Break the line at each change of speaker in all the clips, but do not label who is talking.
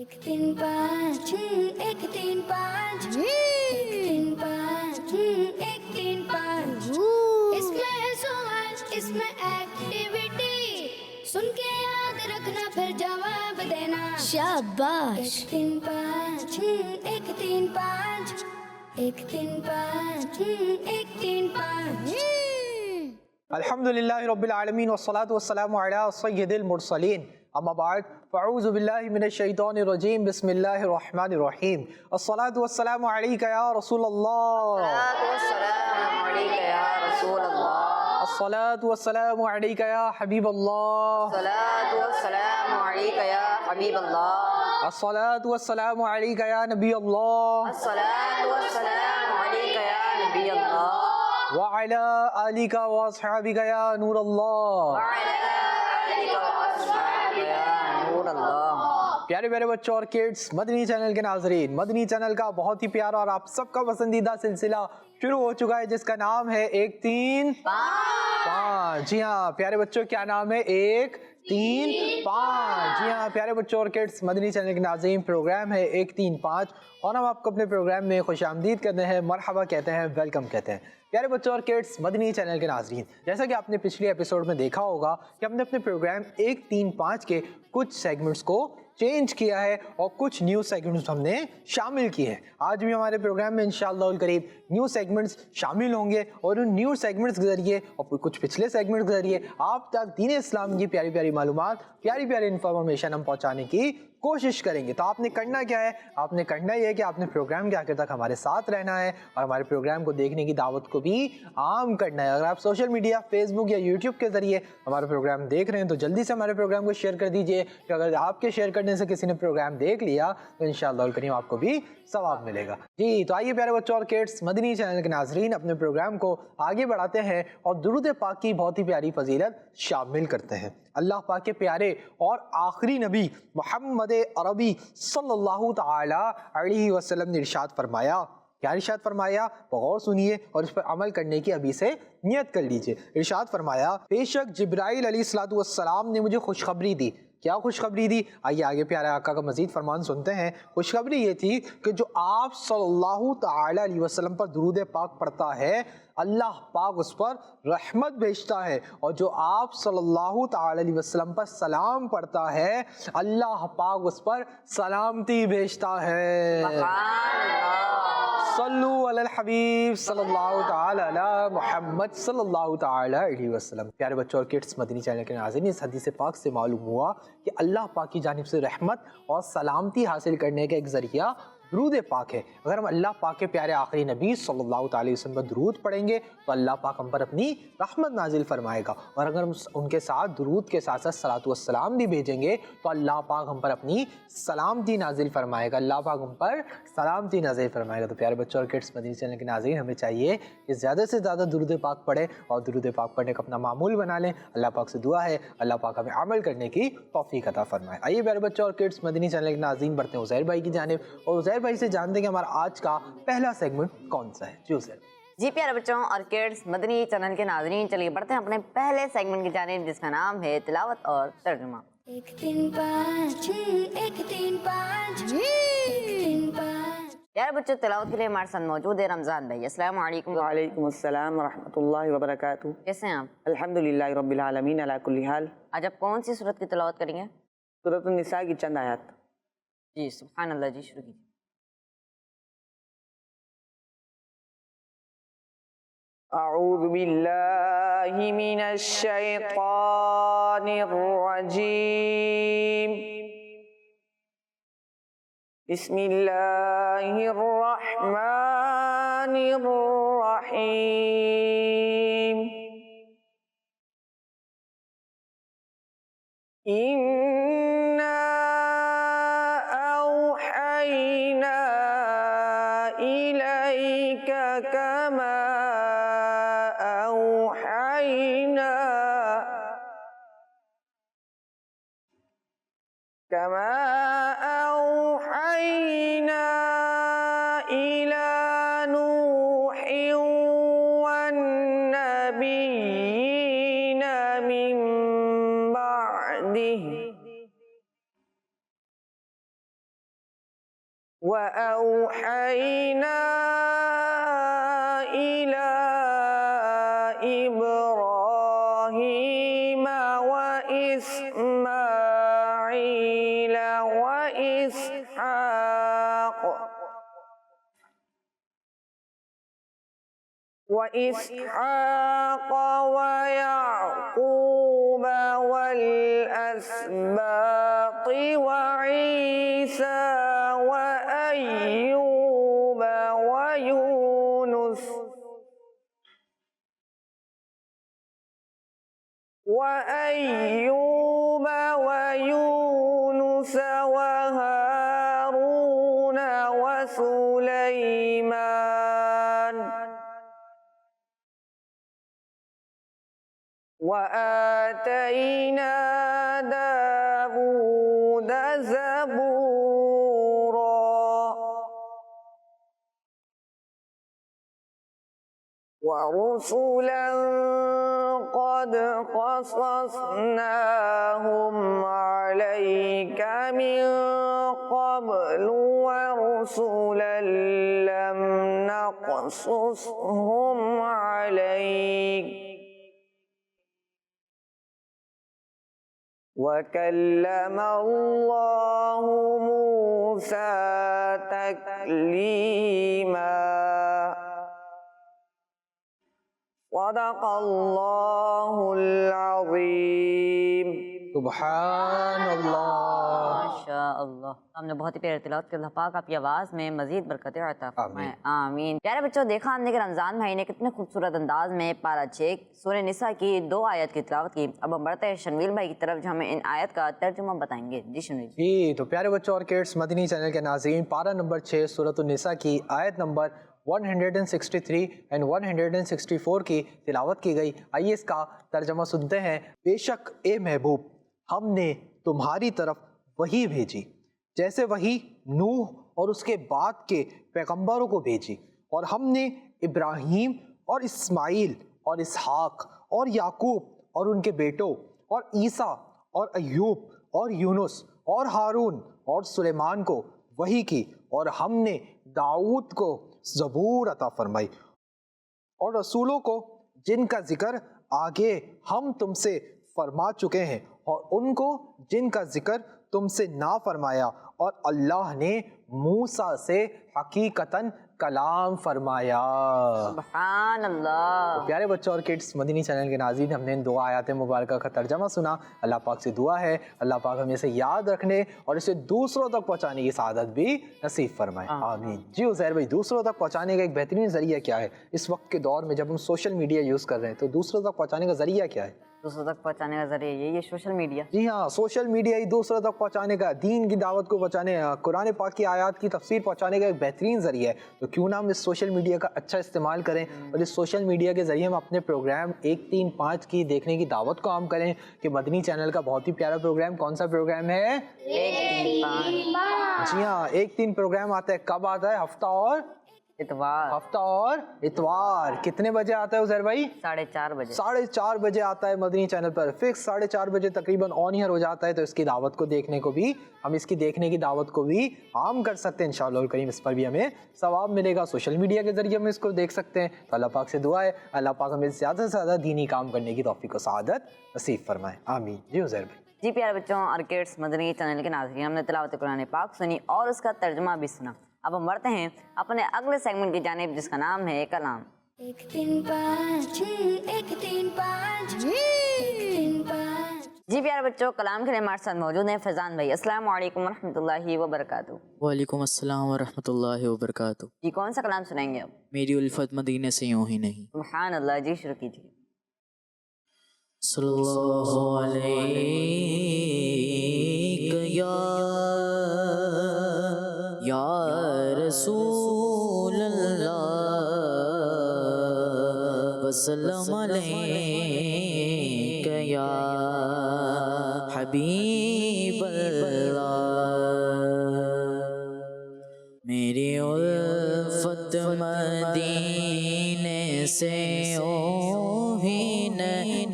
एक तीन पाँच एक तीन पाँच एक तीन पाँच एक तीन पाँच। इसमें है सवाल, इसमें एक्टिविटी, सुन के याद रखना फिर जवाब देना। शाबाश। एक तीन पाँच एक तीन पाँच एक तीन पाँच एक तीन पाँच।
अल्हम्दुलिल्लाहि रब्बिल आलमीन वस्सलातु वस्सलामु अला सय्यिदिल मुरसलीन अम्मा बाद फ़अऊज़ु बिल्लाहि मिनश शैतानिर रजीम बिस्मिल्लाहिर रहमानिर रहीम अस्सलातु वस्सलामु अलैका या रसूलल्लाह अस्सलातु वस्सलामु अलैका या हबीबल्लाह अस्सलातु वस्सलामु अलैका या नबीअल्लाह व अला आलिका व अस्हाबिका या नूरल्लाह। प्यारे प्यारे बच्चों और किड्स, मदनी चैनल के नाजरीन, मदनी चैनल का बहुत ही प्यारा और आप सबका पसंदीदा सिलसिला शुरू हो चुका है जिसका नाम है एक तीन पाँच। जी हाँ प्यारे बच्चों, क्या नाम है? एक तीन पाँच। जी हाँ प्यारे बच्चों और किड्स, मदनी चैनल के नाज़रीन, प्रोग्राम है एक तीन पाँच और हम आपको अपने प्रोग्राम में खुशामदीद कहते हैं, मरहबा कहते हैं, वेलकम कहते हैं। प्यारे बच्चों और किड्स, मदनी चैनल के नाज़रीन, जैसा कि आपने पिछले एपिसोड में देखा होगा कि हमने अपने प्रोग्राम एक तीन पाँच के कुछ सेगमेंट्स को चेंज किया है और कुछ न्यू सेगमेंट्स हमने शामिल किए हैं। आज भी हमारे प्रोग्राम में इंशाअल्लाह करीब न्यू सेगमेंट्स शामिल होंगे और उन न्यू सेगमेंट्स के जरिए और कुछ पिछले सेगमेंट्स के जरिए आप तक दीन इस्लाम की प्यारी प्यारी मालूमात, प्यारी प्यारी इंफॉर्मेशन हम पहुंचाने की कोशिश करेंगे। तो आपने करना क्या है? आपने करना ये है कि आपने प्रोग्राम के आखिर तक हमारे साथ रहना है और हमारे प्रोग्राम को देखने की दावत को भी आम करना है। अगर आप सोशल मीडिया, फेसबुक या यूट्यूब के जरिए हमारा प्रोग्राम देख रहे हैं तो जल्दी से हमारे प्रोग्राम को शेयर कर दीजिए कि अगर आपके शेयर करने से किसी ने प्रोग्राम देख लिया तो इंशाअल्लाह करीम आपको भी सवाब मिलेगा। जी तो आइए प्यारे बच्चों और किड्स, मदनी चैनल के नाजरीन, अपने प्रोग्राम को आगे बढ़ाते हैं और दुरूद पाक की बहुत ही प्यारी फजीलत शामिल करते हैं। अल्लाह पाक के प्यारे और आखिरी नबी मोहम्मद अरबी सल्लल्लाहु ताला अलैहि वसल्लम ने इरशाद फरमाया। क्या इरशाद फरमाया? गौर सुनिए और इस पर अमल करने की अभी से नियत कर लीजिए। इरशाद फरमाया, बेशक जिब्राइल अलैहिस्सलातु वस्सलाम ने मुझे खुशखबरी दी। क्या खुशखबरी दी? आइए आगे प्यारे आका का मजीद फरमान सुनते हैं। खुशखबरी ये थी कि जो आप सल्लल्लाहु ताला अलैहि वसल्लम पर दुरूद पाक पढ़ता है, अल्लाह पाक उस पर रहमत भेजता है, और जो आप सल्लल्लाहु ताला अलैहि वसल्लम पर सलाम पढ़ता है, अल्लाह पाक उस पर सलामती भेजता है। सल्लु अलल हबीब सल्लल्लाहु ताला अला मुहम्मद सल्लल्लाहु ताला अलैहि वसल्लम। प्यारे बच्चों और किड्स, मदनी चैनल के नाज़रीन, इस हदीस पाक से मालूम हुआ कि अल्लाह पाक की जानिब से रहमत और सलामती हासिल करने का एक ज़रिया दुरूद पाक है। अगर हम अल्लाह पाक के प्यारे आखिरी नबी सल्लल्लाहु अलैहि वसल्लम पर दुरूद पढ़ेंगे तो अल्लाह पाक हम पर अपनी रहमत नाजिल फरमाएगा, और अगर हम उनके साथ दुरूद के साथ साथ सलातु वस्सलाम भी भेजेंगे तो अल्लाह पाक हम पर अपनी सलामती नाजिल फरमाएगा, अल्लाह पाक हम पर सलामती नाजिल फरमाएगा। तो प्यारे बच्चों और किड्स, मदनी चैनल के नाज़रीन, हमें चाहिए कि ज़्यादा से ज़्यादा दुरूद पाक पढ़ें और दुरूद पाक पढ़ने का अपना मामूल बना लें। अल्लाह पाक से दुआ है अल्लाह पाक हमें अमल करने की तौफीक अता फरमाए। आइए प्यारे बच्चों और किड्स, मदनी चैनल के नाज़रीन, बढ़ते हैं उज़ैर भाई की जानिब और उज़ैर भाई से जानते हैं कि हमारा आज का पहला सेगमेंट कौन सा है। जी उज़ैर।
जी प्यारे बच्चों और किड्स, मदनी चैनल के नाज़रीन, चलिए बढ़ते हैं अपने पहले सेगमेंट की जानिब जिसका नाम है तिलावत और तर्जुमा।
एक तीन पाँच एक तीन पाँच एक तीन पाँच।
प्यारे बच्चों, तिलावत के लिए हमारे साथ मौजूद है रमज़ान भाई। अस्सलाम वालेकुम।
वालेकुम अस्सलाम व रहमतुल्लाहि व बरकातुहू।
कैसे हैं आप?
अल्हम्दुलिल्लाहि रब्बिल आलमीन अला कुल्ली हाल।
आज आप कौन सी सूरत की तिलावत करेंगे?
सूरत निसा की चंद आयत।
जी सुभान अल्लाह, जी शुरू कीजिए।
अऊज़ु बिल्लाहि मिनश शैतानिर रजीम। बिस्मिल्लाहिर रहमानिर रहीम। इन्ना औहैना इलैका कमा औहैना इला नूहिन वन्नबिय्यीना मिन बअदिही। वअौहैना इला इब्राहीम व इस्माईल व इसहाक़ व याक़ूब वल अस्बात व ईसा व अय्यूब व यूनुस व हारून व सुलैमान वआतैना दाऊद ज़बूरा वरुसुलन क़द क़सस्नाहुम अलैका मिन क़ब्लु वरुसुलन लम नक़सुसहुम अलैक वकल्लमल्लाहु मूसा तकलीमा सदक़ल्लाहुल अज़ीम।
सुब्हानअल्लाह।
माशाअल्लाह। हमने बहुत ही प्यारी तिलावत की। अल्लाह पाक आपकी आवाज़ में मज़ीद बरकतें अता फरमाए। आमीन। प्यारे बच्चों, देखा हमने कि रमज़ान भाई ने कितने खूबसूरत अंदाज में पारा 6 सूरह निसा की 2 आयत की तिलावत की। अब हम बढ़ते हैं शनवील भाई की तरफ, जो हमें इन आयत का तर्जुमा बताएंगे। जी शनवील
जी, तो प्यारे बच्चों और किड्स मदनी चैनल के नाज़रीन, पारा नंबर 6 सूरह निसा की आयत नंबर 163 एंड 164 की तिलावत की गई। आइए इसका तर्जमा सुनते हैं। बेशक ए महबूब, हमने तुम्हारी तरफ वही भेजी जैसे वही नूह और उसके बाद के पैगंबरों को भेजी, और हमने इब्राहीम और इस्माइल और इसहाक और याकूब और उनके बेटों और ईसा और अय्यूब और यूनुस और हारून और सुलेमान को वही की, और हमने दाऊद को ज़बूर अता फरमाई, और रसूलों को जिनका जिक्र आगे हम तुमसे फरमा चुके हैं, और उनको जिनका जिक्र तुमसे ना फरमाया, और अल्लाह ने मूसा से हकीकतन कलाम फरमाया।
सुभान अल्लाह।
तो प्यारे बच्चों और किड्स मदनी चैनल के नाज़रीन, हमने इन 2 आयत मुबारक का तर्जमा सुना। अल्लाह पाक से दुआ है अल्लाह पाक हमें इसे याद रखने और इसे दूसरों तक पहुँचाने की सआदत भी नसीब फरमाए। आमीन। जी उज़ैर भाई, दूसरों तक पहुँचाने का एक बेहतरीन ज़रिया क्या है इस वक्त के दौर में जब हम सोशल मीडिया यूज़ कर रहे हैं? तो दूसरों तक पहुँचाने का ज़रिया क्या है?
दूसरों तक पहुँचाने का जरिए यही है सोशल मीडिया।
जी हाँ, सोशल मीडिया ही दूसरों तक पहुँचाने का, दीन की दावत को पहुँचाने, कुरान पाक की आयत की तफसीर पहुँचाने का एक बेहतरीन ज़रिया है। तो क्यों ना हम इस सोशल मीडिया का अच्छा इस्तेमाल करें और इस सोशल मीडिया के ज़रिए हम अपने प्रोग्राम 135 की देखने की दावत को आम करें कि मदनी चैनल का बहुत ही प्यारा प्रोग्राम, कौन सा प्रोग्राम है?
135।
जी हाँ, 1-3 प्रोग्राम आता है। कब आता है? हफ्ता और इतवार। कितने बजे आता है उज़ैर भाई?
4:30 बजे।
4:30 बजे आता है मदनी चैनल पर। फिक्स 4:30 बजे तकरीबन ऑन ईयर हो जाता है। तो इसकी दावत को देखने को भी, हम इसकी देखने की दावत को भी आम कर सकते हैं इंशाअल्लाह करीम। इस पर भी हमें सवाब मिलेगा। सोशल मीडिया के जरिए हम इसको देख सकते हैं। तो अल्लाह पाक से दुआ है अल्लाह पाक हमें ज़्यादा से ज़्यादा दीनी काम करने की तौफीक और सआदत नसीब फरमाए। आमीन। जी उज़ैर भाई।
जी प्यारे बच्चों और किड्स मदनी चैनल के नाज़रीन, हमने तिलावत कुरान पाक सुनी और उसका तर्जुमा भी सुना। अब हम बढ़ते हैं अपने अगले सेगमेंट की जानिब, जिसका नाम है कलाम।
1 3 5 1 3 5 1 3 5।
जी प्यारे बच्चों, कलाम के लिए हमारे साथ मौजूद हैं फैज़ान भाई। अस्सलाम वालेकुम रहमतुल्लाहि व बरकातुहू।
वालेकुम अस्सलाम व रहमतुल्लाहि व बरकातुहू।
जी कौन सा कलाम सुनाएंगे अब?
मेरी उल्फत मदीने से यूं ही नहीं।
सुभान अल्लाह। जी शुरू कीजिए।
सल्लल्लाहु अलैहि या रसूल अल्लाह वसल्लम अलैका या हबीब अल्लाह। मेरी उल्फत मदीने से यूं ही नहीं,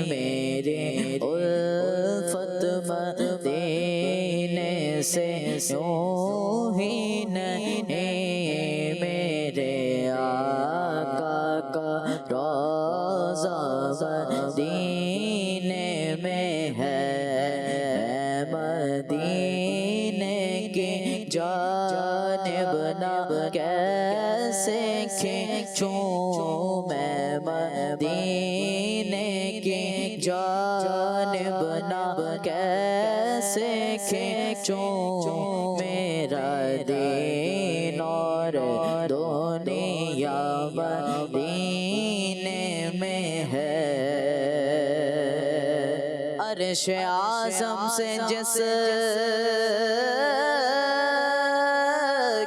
मेरे उल्फत मदीने से यूं ही नहीं मेरे आका का रोज़ा मदीने में है मदीने की जानिब ना कैसे खींचूं मैं मदीने की जानिब ना कैसे खींचूं मेरा दीन और दुनिया मदीने में है अर्श आज़म से जिस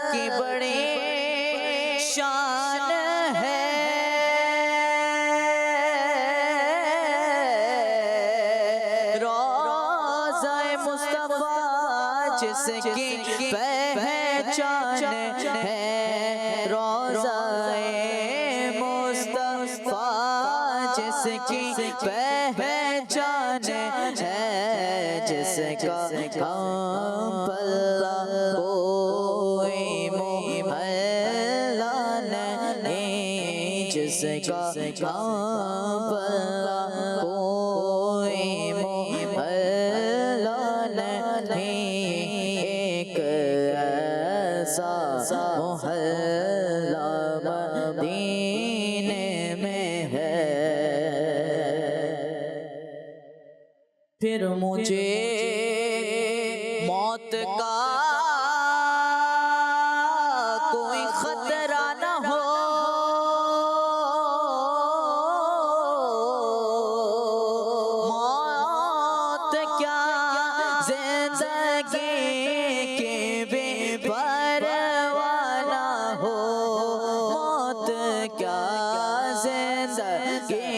की बड़ी शान है रोज़ा मुस्तफ़ा जिसकी पहचान है रोज़ा मुस्तफ़ा जिसकी पहचान है जिसका हम पल्ला कोई मोहल्ला नहीं जिसका हम पल्ला कोई मोहल्ला नहीं एक ऐसा मोहल्ला मदीने में है फिर मुझे मौत का कोई खतरा न हो मौत क्या जिंदगी के भी परवाह न हो मौत क्या जिंदगी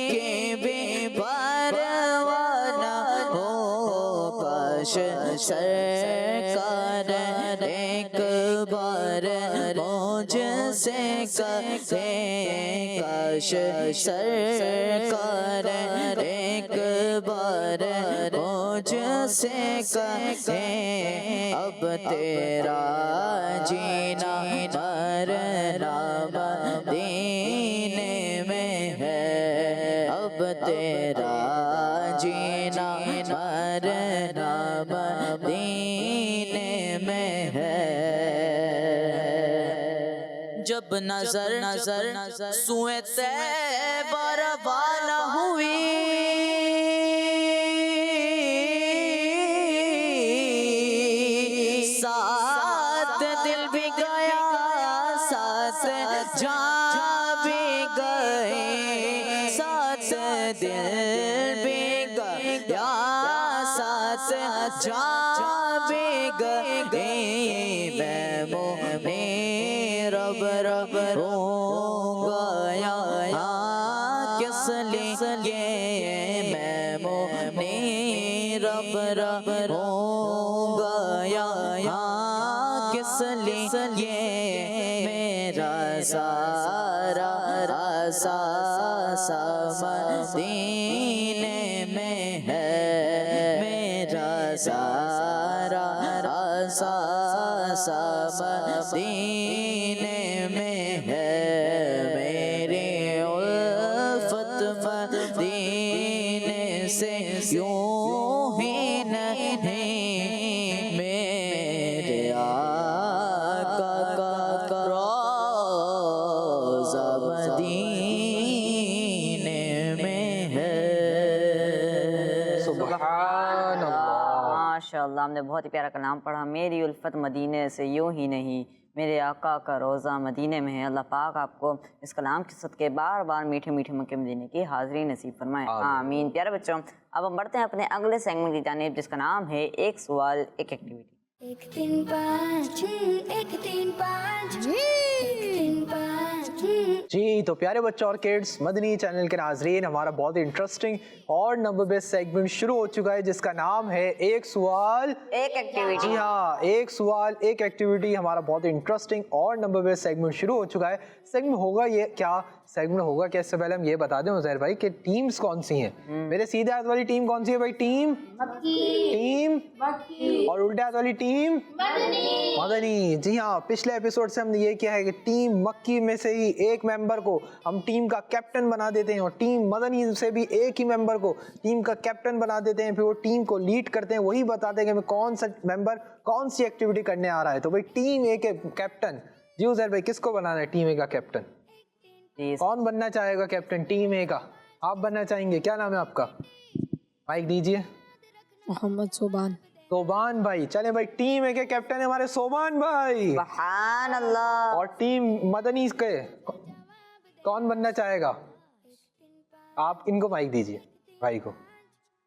के भी परवाह न हो काश सरकार एक बार मुझसे कहे काश सरकार एक बार मुझसे कहे अब तेरा जीना मरना मदीने में है अब तेरा जीना मरना मदीने में है जब नजर सुए तैबा रवाना हुई साथ दिल भी गया साथ जान भी गए साथ दिल भी गया साथ जान भी गए मैं मोहने रब रब रोऊंगा यहाँ किस लिए मैं मोहने रब रब रोऊंगा यहाँ किस लिए मेरा सारा रासा मदीने में है मेरा सारा रासा मदीने में है मेरी उल्फत मदीने से यूं ही नहीं मेरे आका का रोज़ा मदीने में है
सुभान अल्लाह।
माशाअल्लाह हमने बहुत ही प्यारा कलाम पढ़ा मेरी उल्फत मदीने से यूं ही नहीं मेरे आका का रोज़ा मदीने में है अल्लाह पाक आपको इस कलाम के सदके बार बार मीठे मीठे मक्के मदीने की हाज़िरी नसीब फरमाए आमीन। प्यारे बच्चों अब हम बढ़ते हैं अपने अगले सेगमेंट की जानिब जिसका नाम है एक सवाल एक एक्टिविटी।
1 3 5 6 1 3 5 1 3 5 6
जी तो प्यारे बच्चों और किड्स मदनी चैनल के नाजरीन हमारा बहुत ही इंटरेस्टिंग और नंबर बेस्ड सेगमेंट शुरू हो चुका है जिसका नाम है एक सवाल
एक एक्टिविटी।
जी हाँ एक सवाल एक एक्टिविटी हमारा बहुत ही इंटरेस्टिंग और नंबर बेस्ड सेगमेंट शुरू हो चुका है। सेगमेंट होगा ये क्या सेगमेंट होगा क्या, इससे पहले हम ये बता दें उजैर भाई कि टीम्स कौन सी हैं। मेरे सीधे हाथ वाली टीम कौन सी है भाई? टीम और उल्टे हाथ वाली टीम मदनी। जी हाँ, पिछले एपिसोड से हमने ये किया है कि टीम मक्की में से ही एक मेंबर को हम टीम का कैप्टन बना देते हैं और टीम मदनी से भी एक ही मेंबर को टीम का कैप्टन बना देते हैं। फिर वो टीम को लीड करते हैं, वही बताते हैं कि मैं कौन सा मेंबर कौन सी एक्टिविटी करने आ रहा है। तो भाई टीम ए के कैप्टन, जी उजैर भाई किसको बनाना है टीम ए का कैप्टन? कौन बनना चाहेगा कैप्टन टीम ए का? आप बनना चाहेंगे, क्या नाम है आपका? माइक दीजिए।
मोहम्मद सोबान।
सोबान भाई, चले भाई टीम ए के कैप्टन है हमारे सोबान भाई।
सुभान अल्लाह।
और टीम मदनी के कौन बनना चाहेगा? आप इनको माइक दीजिए भाई को।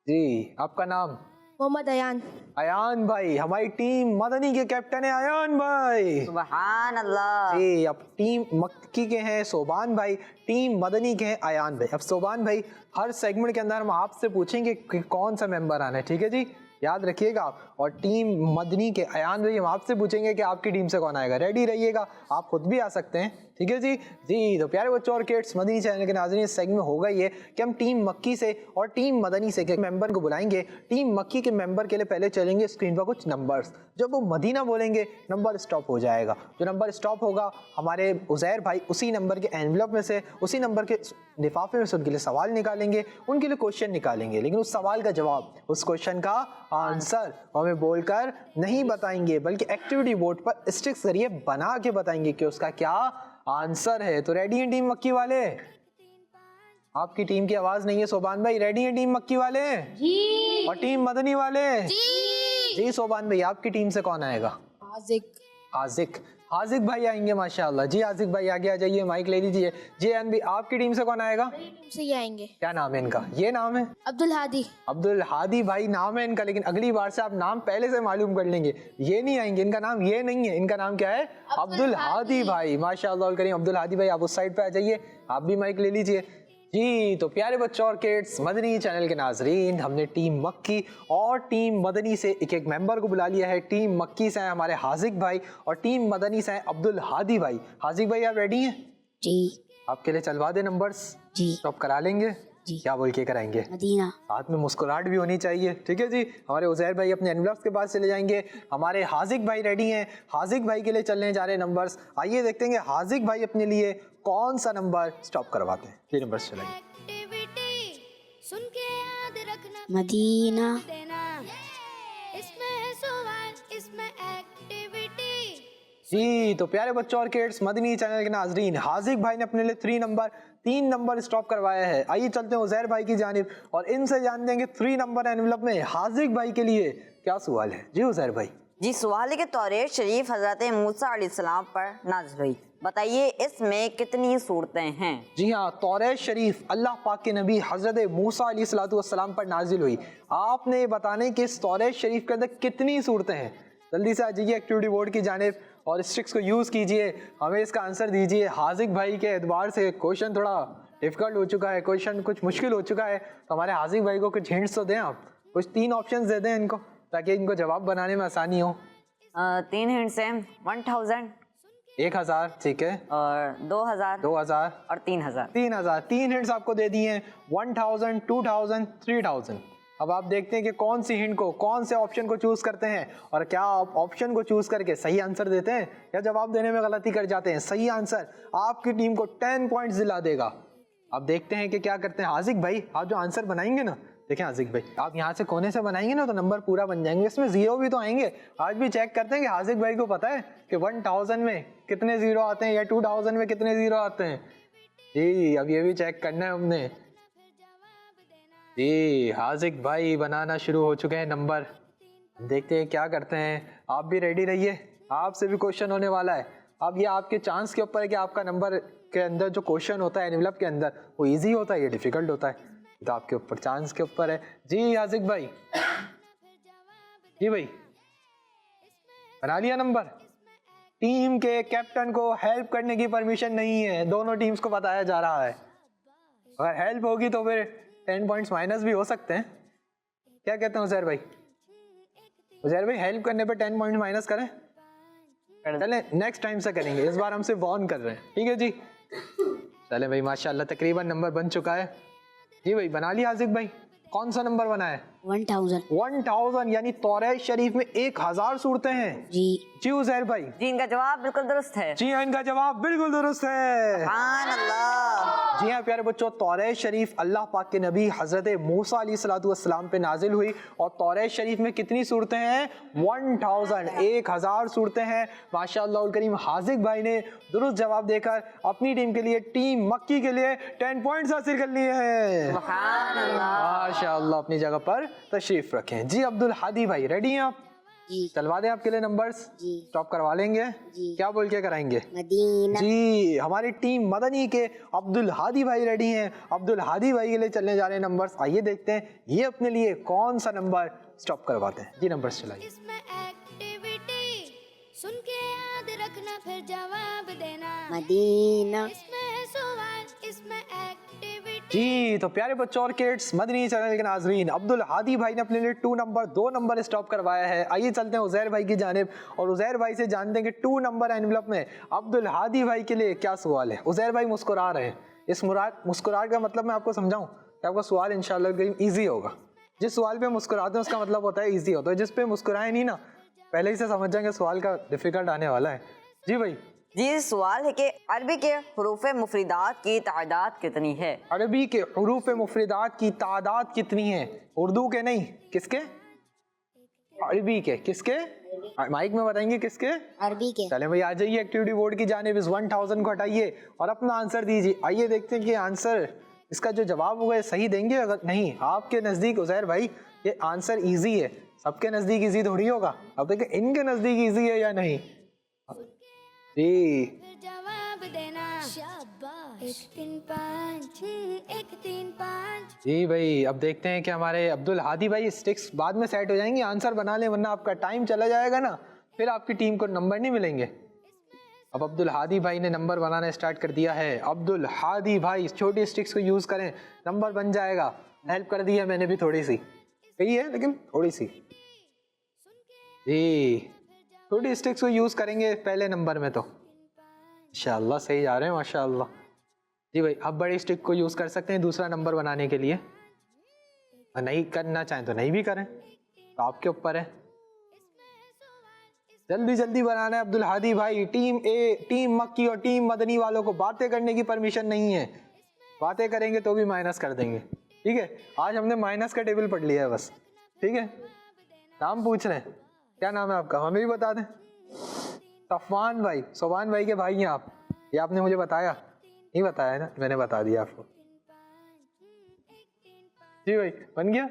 जी आपका नाम?
मोहम्मद अयान।
अयान भाई, हमारी टीम मदनी के कैप्टन है अयान भाई।
सुभान अल्लाह।
जी अब टीम मक्की के हैं सोबान भाई, टीम मदनी के हैं अयान भाई। अब सोबान भाई, हर सेगमेंट के अंदर हम आपसे पूछेंगे कि कौन सा मेंबर आना है, ठीक है जी, याद रखिएगा आप। और टीम मदनी के अयान भाई, हम आपसे पूछेंगे कि आपकी टीम से कौन आएगा। रेडी रहिएगा, आप खुद भी आ सकते हैं, ठीक है जी। जी तो प्यारे बच्चों और किड्स, मदनी चैनल के नाज़रीन, इस सेगमेंट में होगा ये कि हम टीम मक्की से और टीम मदनी से के मेंबर को बुलाएंगे। टीम मक्की के मेंबर के लिए पहले चलेंगे स्क्रीन पर कुछ नंबर्स, जब वो मदीना बोलेंगे नंबर स्टॉप हो जाएगा। जो नंबर स्टॉप होगा हमारे उजैर भाई उसी नंबर के एनवलप में से, उसी नंबर के लिफाफे में से उनके लिए सवाल निकालेंगे, उनके लिए क्वेश्चन निकालेंगे, लेकिन उस सवाल का जवाब, उस क्वेश्चन का आंसर हमें बोलकर नहीं बताएंगे, बल्कि एक्टिविटी बोर्ड पर स्टिक जरिए बना के बताएंगे कि उसका क्या आंसर है। तो रेडी हैं टीम मक्की वाले? आपकी टीम की आवाज नहीं है सोबान भाई। रेडी हैं टीम मक्की वाले? जी। और टीम मदनी वाले? जी सोबान भाई, आपकी टीम से कौन आएगा? हाजिक भाई आएंगे माशाल्लाह। जी हाजिक भाई आगे आ जाइए, माइक ले लीजिए। जी अन भी, आपकी टीम से कौन आएगा?
टीम से ये आएंगे।
क्या नाम है इनका? ये नाम है
अब्दुल हादी।
अब्दुल हादी भाई नाम है इनका, लेकिन अगली बार से आप नाम पहले से मालूम कर लेंगे। ये नहीं आएंगे, इनका नाम ये नहीं है, इनका नाम क्या है? अब्दुल हादी भाई। माशाल्लाह करीम अब्दुल हादी भाई, आप उस साइड पे आ जाइए, आप भी माइक ले लीजिए। जी तो प्यारे बच्चों और किड्स, मदनी चैनल के नाजरीन, हमने टीम मक्की और टीम मदनी से एक एक मेंबर को बुला लिया है। टीम मक्की से हैं हमारे हाजिक भाई और टीम मदनी से हैं अब्दुल हादी भाई। हाजिक भाई आप रेडी हैं?
जी।
आपके लिए चलवा दे नंबर्स?
जी।
स्टॉप करा लेंगे? जी। क्या बोल के कराएंगे?
मदीना।
हाथ में मुस्कुराहट भी होनी चाहिए, ठीक है जी। हमारे उजैर भाई अपने एनवलप्स के पास चले जाएंगे। हमारे हाजिक भाई रेडी हैं, हाजिक भाई के लिए चलने जा रहे हैं नंबर्स। आइए देखते हैं कि हाजिक भाई अपने लिए कौन सा नंबर स्टॉप करवाते हैं। ये नंबर्स चलेंगे।
एक्टिविटी सुन के याद रखना,
मदीना।
देना, इसमें है सवाल, इसमें एक्टिविटी।
जी तो प्यारे बच्चों और किड्स, मदनी चैनल के नाजरीन, हाजिक भाई ने अपने लिए 3 नंबर स्टॉप करवाया है। आइए चलते हैं उजैर भाई की जानिब और इनसे जानते हैं कि 3 नंबर एनवलप में हाजिक भाई के लिए क्या सवाल है। जी उजैर भाई।
जी सवाल है कि तौरेत शरीफ हजरत मूसा अलैहिस्सलाम पर नाज़िल हुई, बताइए इसमें कितनी सूरतें हैं? जी
हाँ, तौरेत शरीफ अल्लाह पाक के नबी हजरत मूसा अलैहिस्सलाम पर नाजिल हुई। आपने ये बताने कि इस तौरेत शरीफ के अंदर कितनी सूरतें हैं। जल्दी से आ जाइए एक्टिविटी बोर्ड की जानिब और स्टिक्स को यूज़ कीजिए, हमें इसका आंसर दीजिए। हाजिक भाई के एतबार से क्वेश्चन थोड़ा डिफिकल्ट हो चुका है, क्वेश्चन कुछ मुश्किल हो चुका है, तो हमारे हाजिक भाई को कुछ हिंट्स तो दें आप, कुछ 3 ऑप्शन दे दें इनको ताकि इनको जवाब बनाने में आसानी हो।
3 हिंट्स हैं, 1000,
1000, ठीक है,
और 2000,
2000
और 3000।
3000। 3 हिंट्स आपको दे दिए हैं, 1000, 2000, 3000। अब आप देखते हैं कि कौन सी हिंट को, कौन से ऑप्शन को चूज करते हैं और क्या आप ऑप्शन को चूज करके सही आंसर देते हैं या जवाब देने में गलती कर जाते हैं। सही आंसर आपकी टीम को 10 पॉइंट्स दिला देगा। अब देखते हैं कि क्या करते हैं हाजिक भाई। आप जो आंसर बनाएंगे ना, देखें हाजिक भाई, आप यहाँ से कोने से बनाएंगे ना तो नंबर पूरा बन जाएंगे, इसमें 0 भी तो आएंगे। आज भी चेक करते हैं कि हाजिक भाई को पता है कि 1000 में कितने 0 आते हैं या 2000 में कितने 0 आते हैं। जी अब ये भी चेक करना है हमने। जी हाजिक भाई बनाना शुरू हो चुके हैं नंबर, देखते हैं क्या करते हैं। आप भी रेडी रहिए, आपसे भी क्वेश्चन होने वाला है। अब ये आपके चांस के ऊपर है कि आपका नंबर के अंदर जो क्वेश्चन होता है एनवलप के अंदर वो इजी होता है या डिफिकल्ट होता है, तो आपके ऊपर, चांस के ऊपर है। जी हाजिक भाई, जी भाई बना लिया नंबर। टीम के कैप्टन को हेल्प करने की परमिशन नहीं है, दोनों टीम्स को बताया जा रहा है। अगर हेल्प होगी तो फिर 10 पॉइंट्स माइनस भी हो सकते हैं। क्या कहते हैं उजैर भाई? उजैर भाई हेल्प करने पे 10 पॉइंट माइनस करें? चलें नेक्स्ट टाइम से करेंगे, इस बार हम सिर्फ वार्न कर रहे हैं, ठीक है जी। चले भाई माशाल्लाह तकरीबन नंबर बन चुका है। जी भाई बना लिया आसिक भाई, कौन सा नंबर बना है?
1000
1000 यानी तौरात शरीफ में 1000 सूरतें हैं।
जी
जी उजैर भाई।
जी इनका जवाब बिल्कुल दुरुस्त है।
जी हाँ इनका जवाब बिल्कुल दुरुस्त है।
सुभान अल्लाह।
जी हाँ प्यारे बच्चों, तौरात शरीफ अल्लाह पाक के नबी हजरत मूसा अलैहिस्सलाम पे नाजिल हुई और तौरात शरीफ में कितनी सूरतें हैं? 1000 सूरतें हैं। माशाअल्लाह करीम हाजिक भाई ने दुरुस्त जवाब देकर अपनी टीम के लिए, टीम मक्की के लिए 10 पॉइंट्स हासिल कर लिए हैं।
सुभान अल्लाह।
माशाअल्लाह अपनी जगह पर तशरीफ रखें। जी अब्दुल हादी भाई रेडी हैं आप?
जी
चलवा दें आपके लिए नंबर्स?
जी
स्टॉप करवा लेंगे?
जी।
क्या बोल के कराएंगे?
मदीना
जी हमारी टीम मदनी के अब्दुल हादी भाई रेडी हैं। अब्दुल हादी भाई के लिए चलने जा रहे हैं नंबर्स। आइए देखते हैं ये अपने लिए कौन सा नंबर स्टॉप करवाते हैं। जी नंबर्स चलाइए।
इसमें एक्टिविटी सुन के याद रखना फिर जवाब देना।
मदीना
इसमें है सवाल, इसमें एक्टिविटी।
जी तो प्यारे बच्चों और किड्स, मदनी चैनल के नाजरीन, अब्दुल हादी भाई ने अपने लिए 2 नंबर स्टॉप करवाया है। आइए चलते हैं उजैर भाई की जानिब और उजैर भाई से जानते हैं कि 2 नंबर एनवलप में अब्दुल हादी भाई के लिए क्या सवाल है। उजैर भाई मुस्कुरा रहे हैं, इस मुस्कुराहट का मतलब मैं आपको समझाऊं कि आपका सवाल इंशाल्लाह ईजी होगा। जिस सवाल पे मुस्कुराते हैं उसका मतलब होता है ईजी होता है, जिस पे मुस्कुराए नहीं ना पहले ही से समझ जाएंगे सवाल का डिफिकल्ट आने वाला है। जी भाई।
जी सवाल है कि अरबी के हुरूफ़े मुफरिदात की तादाद कितनी है?
अरबी के हुरूफ़ मुफरिदात की तादाद कितनी है? उर्दू के नहीं, किसके? अरबी के। किसके? माइक में बताएंगे किसके?
अरबी के।
चले भाई आ जाइए एक्टिविटी बोर्ड की जानिब, इस 1000 को हटाइए और अपना आंसर दीजिए। आइए देखते हैं कि आंसर इसका जो जवाब होगा सही देंगे। अगर नहीं आपके नज़दीक उजैर भाई ये आंसर ईजी है, सबके नज़दीक ईजी थोड़ी होगा। अब देखिए इनके नज़दीक ईजी है या नहीं। जी
फिर जवाब देना। शाबाश। 1 3 5 6 1 3 5।
जी भाई अब देखते हैं कि हमारे अब्दुल हादी भाई स्टिक्स बाद में सेट हो जाएंगी, आंसर बना लें वरना आपका टाइम चला जाएगा ना, फिर आपकी टीम को नंबर नहीं मिलेंगे। अब अब्दुल हादी भाई ने नंबर बनाना स्टार्ट कर दिया है। अब्दुल हादी भाई छोटी स्टिक्स को यूज़ करें, नंबर बन जाएगा। हेल्प कर दी है मैंने भी थोड़ी सी, सही है लेकिन थोड़ी सी। जी छोटी स्टिक्स को यूज़ करेंगे पहले नंबर में तो इंशाअल्लाह सही जा रहे हैं माशाअल्लाह। जी भाई अब बड़ी स्टिक को यूज़ कर सकते हैं दूसरा नंबर बनाने के लिए, और नहीं करना चाहें तो नहीं भी करें, तो आपके ऊपर है। जल्दी जल्दी बनाना है अब्दुल हादी भाई। टीम ए, टीम मक्की और टीम मदनी वालों को बातें करने की परमिशन नहीं है, बातें करेंगे तो भी माइनस कर देंगे। ठीक है आज हमने माइनस का टेबल पढ़ लिया है बस। ठीक है नाम पूछ रहे हैं, क्या नाम है आपका? हमें भी बता दें। सफवान भाई, सोबान भाई के भाई हैं आप, ये आपने मुझे बताया नहीं? बताया ना, मैंने बता दिया आपको। जी भाई बन गया।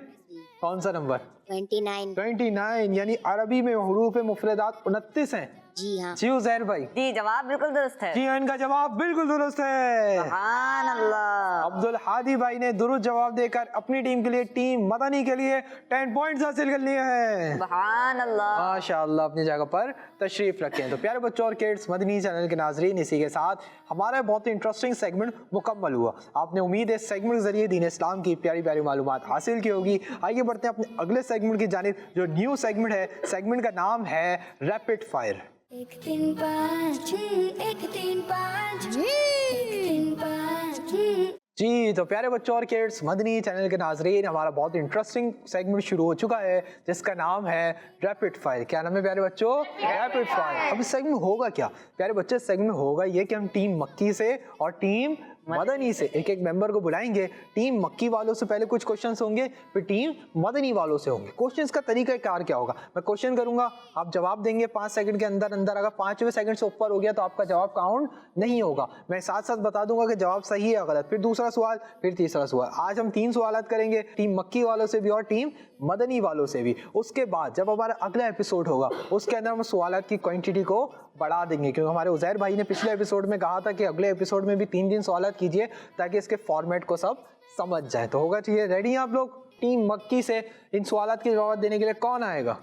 कौन सा नंबर? 29 यानी अरबी में हुरूफ मुफरदात 29 हैं।
जी हाँ।
जी उजैर भाई।
जी जवाब बिल्कुल दुरुस्त है।
जी हाँ इनका जवाब बिल्कुल दुरुस्त है।
सुभान अल्लाह।
अब्दुल हादी भाई ने दुरुस्त जवाब देकर अपनी टीम के लिए, टीम मदनी के लिए 10 पॉइंट्स हासिल कर लिए हैं।
सुभान अल्लाह।
माशाअल्लाह अपनी जगह पर तशरीफ रखें। तो प्यारे बच्चों और किड्स, मदनी चैनल के नाजरीन, इसी के साथ हमारा बहुत ही इंटरेस्टिंग सेगमेंट मुकम्मल हुआ। आपने उम्मीद है इस सेगमेंट के जरिए दीन इस्लाम की प्यारी प्यारी मालूमात हासिल की होगी। आइए बढ़ते हैं अपने अगले सेगमेंट की जानिब, जो न्यू सेगमेंट है। सेगमेंट का नाम है रैपिड फायर।
1 3 5 6 1 3 5 1 3 5 6।
जी तो प्यारे बच्चों और किड्स, मदनी चैनल के नाजरीन, हमारा बहुत इंटरेस्टिंग सेगमेंट शुरू हो चुका है जिसका नाम है रैपिड फायर। क्या नाम है प्यारे बच्चों? Rapid fire. अब इस सेगमेंट होगा क्या प्यारे बच्चे? सेगमेंट होगा ये कि हम टीम मक्की से और टीम मदनी से एक एक मेंबर को बुलाएंगे। टीम मक्की वालों से पहले कुछ क्वेश्चंस होंगे, फिर टीम मदनी वालों से होंगे। क्वेश्चंस का तरीका कार क्या होगा? मैं क्वेश्चन करूंगा, आप जवाब देंगे 5 सेकंड के अंदर अंदर। अगर 5वें सेकंड से ऊपर हो गया तो आपका जवाब काउंट नहीं होगा। मैं साथ साथ बता दूंगा कि जवाब सही है या गलत, फिर दूसरा सवाल, फिर तीसरा सवाल। आज हम 3 सवालात करेंगे, टीम मक्की वालों से भी और टीम मदनी वालों से भी। उसके बाद जब हमारा अगला एपिसोड होगा उसके अंदर हम सवालात की क्वांटिटी को बढ़ा देंगे, क्योंकि हमारे उजैर भाई ने पिछले एपिसोड में कहा था कि अगले एपिसोड में भी 3 सवालात कीजिए ताकि इसके फॉर्मेट को सब समझ जाए। तो होगा चाहिए रेडी हैं आप लोग? टीम मक्की से इन सवालात के जवाब देने के लिए कौन आएगा?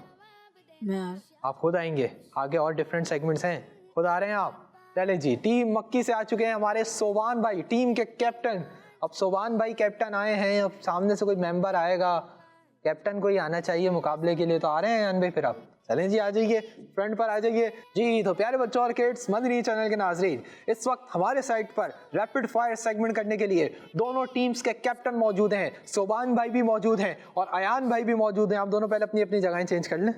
मैं।
आप खुद आएंगे? आगे और डिफरेंट सेगमेंट्स हैं, खुद आ रहे हैं आप? चले जी, टीम मक्की से आ चुके हैं हमारे सोबान भाई, टीम के कैप्टन। अब सोबान भाई कैप्टन आए हैं, अब सामने से कोई मेंबर आएगा, कैप्टन को ही आना चाहिए मुकाबले के लिए। तो आ रहे हैं अन भाई? फिर आप चलें जी, आ जाइए फ्रंट पर आ जाइए जी। तो प्यारे बच्चों और किड्स, मदनी चैनल के नाजरीन, इस वक्त हमारे साइट पर रैपिड फायर सेगमेंट करने के लिए दोनों टीम्स के कैप्टन मौजूद हैं। सोबान भाई भी मौजूद हैं और अयान भाई भी मौजूद हैं। आप दोनों पहले अपनी अपनी जगहें चेंज कर लें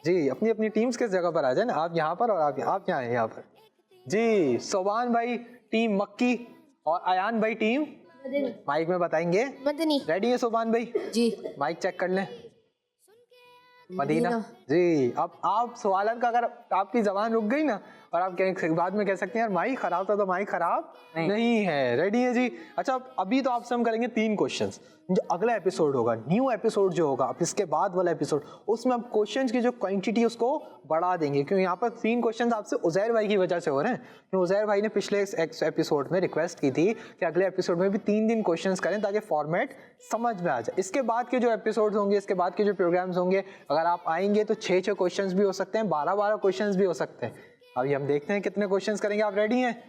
जी। अपनी अपनी टीम्स किस जगह पर आ जाए ना, आप यहाँ पर और आप यहाँ हैं, यहाँ पर जी। सोबान भाई टीम मक्की और अयान भाई टीम माइक में बताएंगे।
मदनी।
रेडी है सोबान भाई
जी।
माइक चेक कर लें। मदीना जी। अब आप सवालन का अगर आपकी जबान रुक गई ना और आप बाद में कह सकते हैं यार माइक खराब था, तो माइक खराब नहीं है। रेडी है जी। अच्छा, अभी तो आपसे हम करेंगे 3 क्वेश्चंस। जो अगला एपिसोड होगा, न्यू एपिसोड जो होगा, अब इसके बाद वाला एपिसोड, उसमें हम क्वेश्चंस की जो क्वांटिटी उसको बढ़ा देंगे, क्योंकि यहाँ पर 3 क्वेश्चंस आपसे उजैर भाई की वजह से हो रहे हैं। क्योंकि उजैर भाई ने पिछले एपिसोड में रिक्वेस्ट की थी कि अगले एपिसोड में भी 3 दिन क्वेश्चंस करें ताकि फॉर्मेट समझ में आ जाए। इसके बाद के जो एपिसोड होंगे, इसके बाद के जो प्रोग्राम्स होंगे, अगर आप आएंगे तो 6 क्वेश्चंस भी हो सकते हैं, 12 क्वेश्चंस भी हो सकते हैं। अभी हम देखते हैं कितने क्वेश्चंस करेंगे। आप रेडी हैं?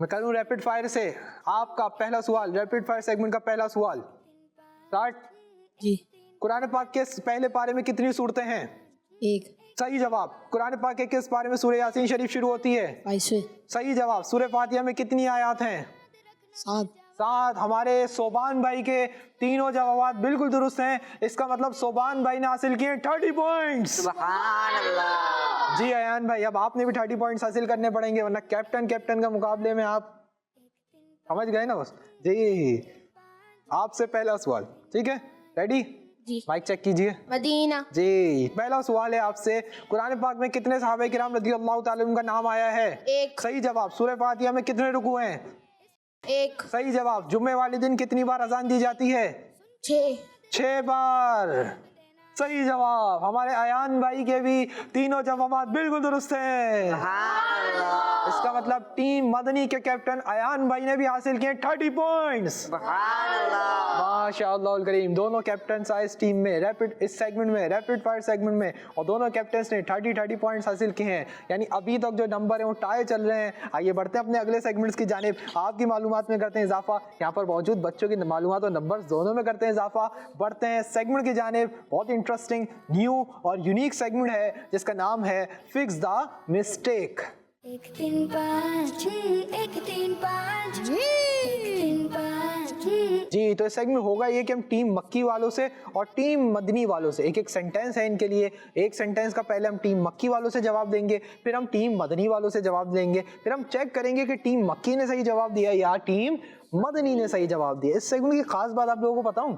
मैं करूं रैपिड फायर से। आपका पहला सवाल, रैपिड फायर सेगमेंट का पहला सवाल स्टार्ट
जी।
कुरान पाक के पहले पारे में कितनी सूरतें हैं?
1।
सही जवाब। कुरान पाक के किस पारे में सूरह यासीन शरीफ शुरू होती है?
22।
सही जवाब। सूरह फातिहा में कितनी आयत हैं?
7।
7। हमारे सोबान भाई के तीनों जवाब बिल्कुल दुरुस्त हैं। इसका मतलब सोबान भाई ने हासिल किए 30 पॉइंट्स।
सुभान अल्लाह।
जी अयान भाई, अब आपने भी 30 पॉइंट्स हासिल करने पड़ेंगे, वरना कैप्टन का मुकाबले में आप समझ गए ना बस जी। आपसे पहला सवाल, ठीक है? रेडी
जी।
माइक चेक कीजिए।
मदीना।
जी, पहला सवाल है आपसे, कुरान पाक में कितने सहाबा किराम रज़ियल्लाहु ताला अन्हुम का नाम आया है?
1।
सही जवाब। सूरह फातिहा में कितने रुकू हैं?
1।
सही जवाब। जुम्मे वाले दिन कितनी बार अजान दी जाती है?
6।
6 बार। सही जवाब। हमारे अयान भाई के भी तीनों जवाब बिल्कुल दुरुस्त हैं। इसका मतलब टीम मदनी के कैप्टन अयान भाई ने भी हासिल किए 30 पॉइंट्स। माशाअल्लाह करीम। दोनों कैप्टन आए इस टीम में, इस सेगमेंट में, रैपिड फायर सेगमेंट में, और दोनों कैप्टन्स ने 30 पॉइंट्स हासिल किए हैं। यानी अभी तक जो नंबर है वो टाई चल रहे हैं। आइए बढ़ते हैं अपने अगले सेगमेंट्स की जानिब। आपकी मालूमात में करते हैं इजाफा, यहाँ पर मौजूद बच्चों की मालूमात और नंबर्स दोनों में करते हैं इजाफा। बढ़ते हैं सेगमेंट की जानिब। बहुत इंटरेस्टिंग, न्यू और यूनिक सेगमेंट है जिसका नाम है फिक्स द मिस्टेक।
1 3 5 1 3 5 1 3 5
जी, तो इस सेगमेंट होगा ये कि हम टीम मक्की वालों से और टीम मदनी वालों से एक सेंटेंस है इनके लिए। एक सेंटेंस का पहले हम टीम मक्की वालों से जवाब देंगे, फिर हम टीम मदनी वालों से जवाब देंगे, फिर हम चेक करेंगे कि टीम मक्की ने सही जवाब दिया या टीम मदनी ने सही जवाब दिया। इस सेगमेंट की खास बात आप लोगों को बताऊं,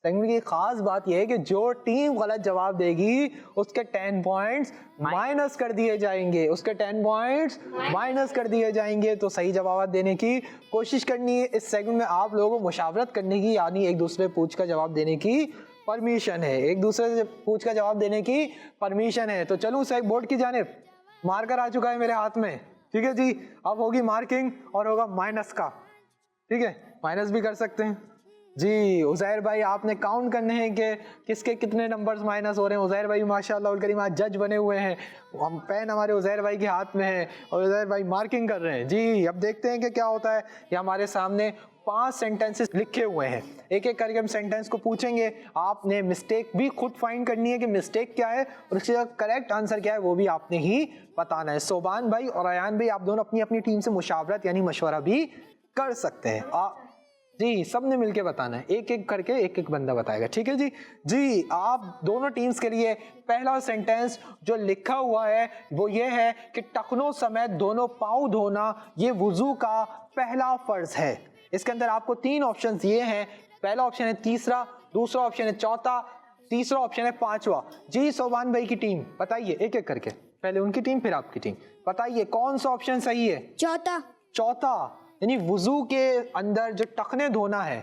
सेगमेंट की खास बात यह है कि जो टीम गलत जवाब देगी उसके 10 पॉइंट्स माइनस कर दिए जाएंगे, उसके 10 पॉइंट्स माइनस कर दिए जाएंगे। तो सही जवाब देने की कोशिश करनी है। इस सेगमेंट में आप लोगों को मुशावरत करने की, यानी एक दूसरे पूछ का जवाब देने की परमिशन है, एक दूसरे से पूछ का जवाब देने की परमिशन है। तो चलूँ सही बोर्ड की जानिब। मार्कर आ चुका है मेरे हाथ में, ठीक है जी। अब होगी मार्किंग और होगा माइनस का, ठीक है? माइनस भी कर सकते हैं जी। उजैर भाई आपने काउंट करने हैं कि किसके कितने नंबर्स माइनस हो रहे हैं। उजैर भाई माशाअल्लाह करीम आज जज बने हुए हैं, हम पेन हमारे उजैर भाई के हाथ में है और उजैर भाई मार्किंग कर रहे हैं जी। अब देखते हैं कि क्या होता है। ये हमारे सामने 5 सेंटेंसेस लिखे हुए हैं, एक एक करके हम सेंटेंस को पूछेंगे। आपने मिस्टेक भी खुद फाइंड करनी है कि मिस्टेक क्या है और उसका करेक्ट आंसर क्या है, वो भी आपने ही बताना है। सोबान भाई और अयान भाई आप दोनों अपनी अपनी टीम से मुशावरत यानी मशवरा भी कर सकते हैं जी। सबने मिलके बताना है, एक एक करके एक एक बंदा बताएगा, ठीक है जी। जी, आप दोनों टीम्स के लिए पहला सेंटेंस जो लिखा हुआ है वो ये है कि टखनों समेत दोनों पाँव धोना ये वुजू का पहला फर्ज है। इसके अंदर आपको 3 ऑप्शन ये हैं। पहला ऑप्शन है तीसरा, दूसरा ऑप्शन है चौथा, तीसरा ऑप्शन है 5वां। जी सोबान भाई की टीम बताइए एक एक करके, पहले उनकी टीम फिर आपकी टीम, बताइए कौन सा ऑप्शन सही है? चौथा, यानी वुजू के अंदर जो टखने धोना है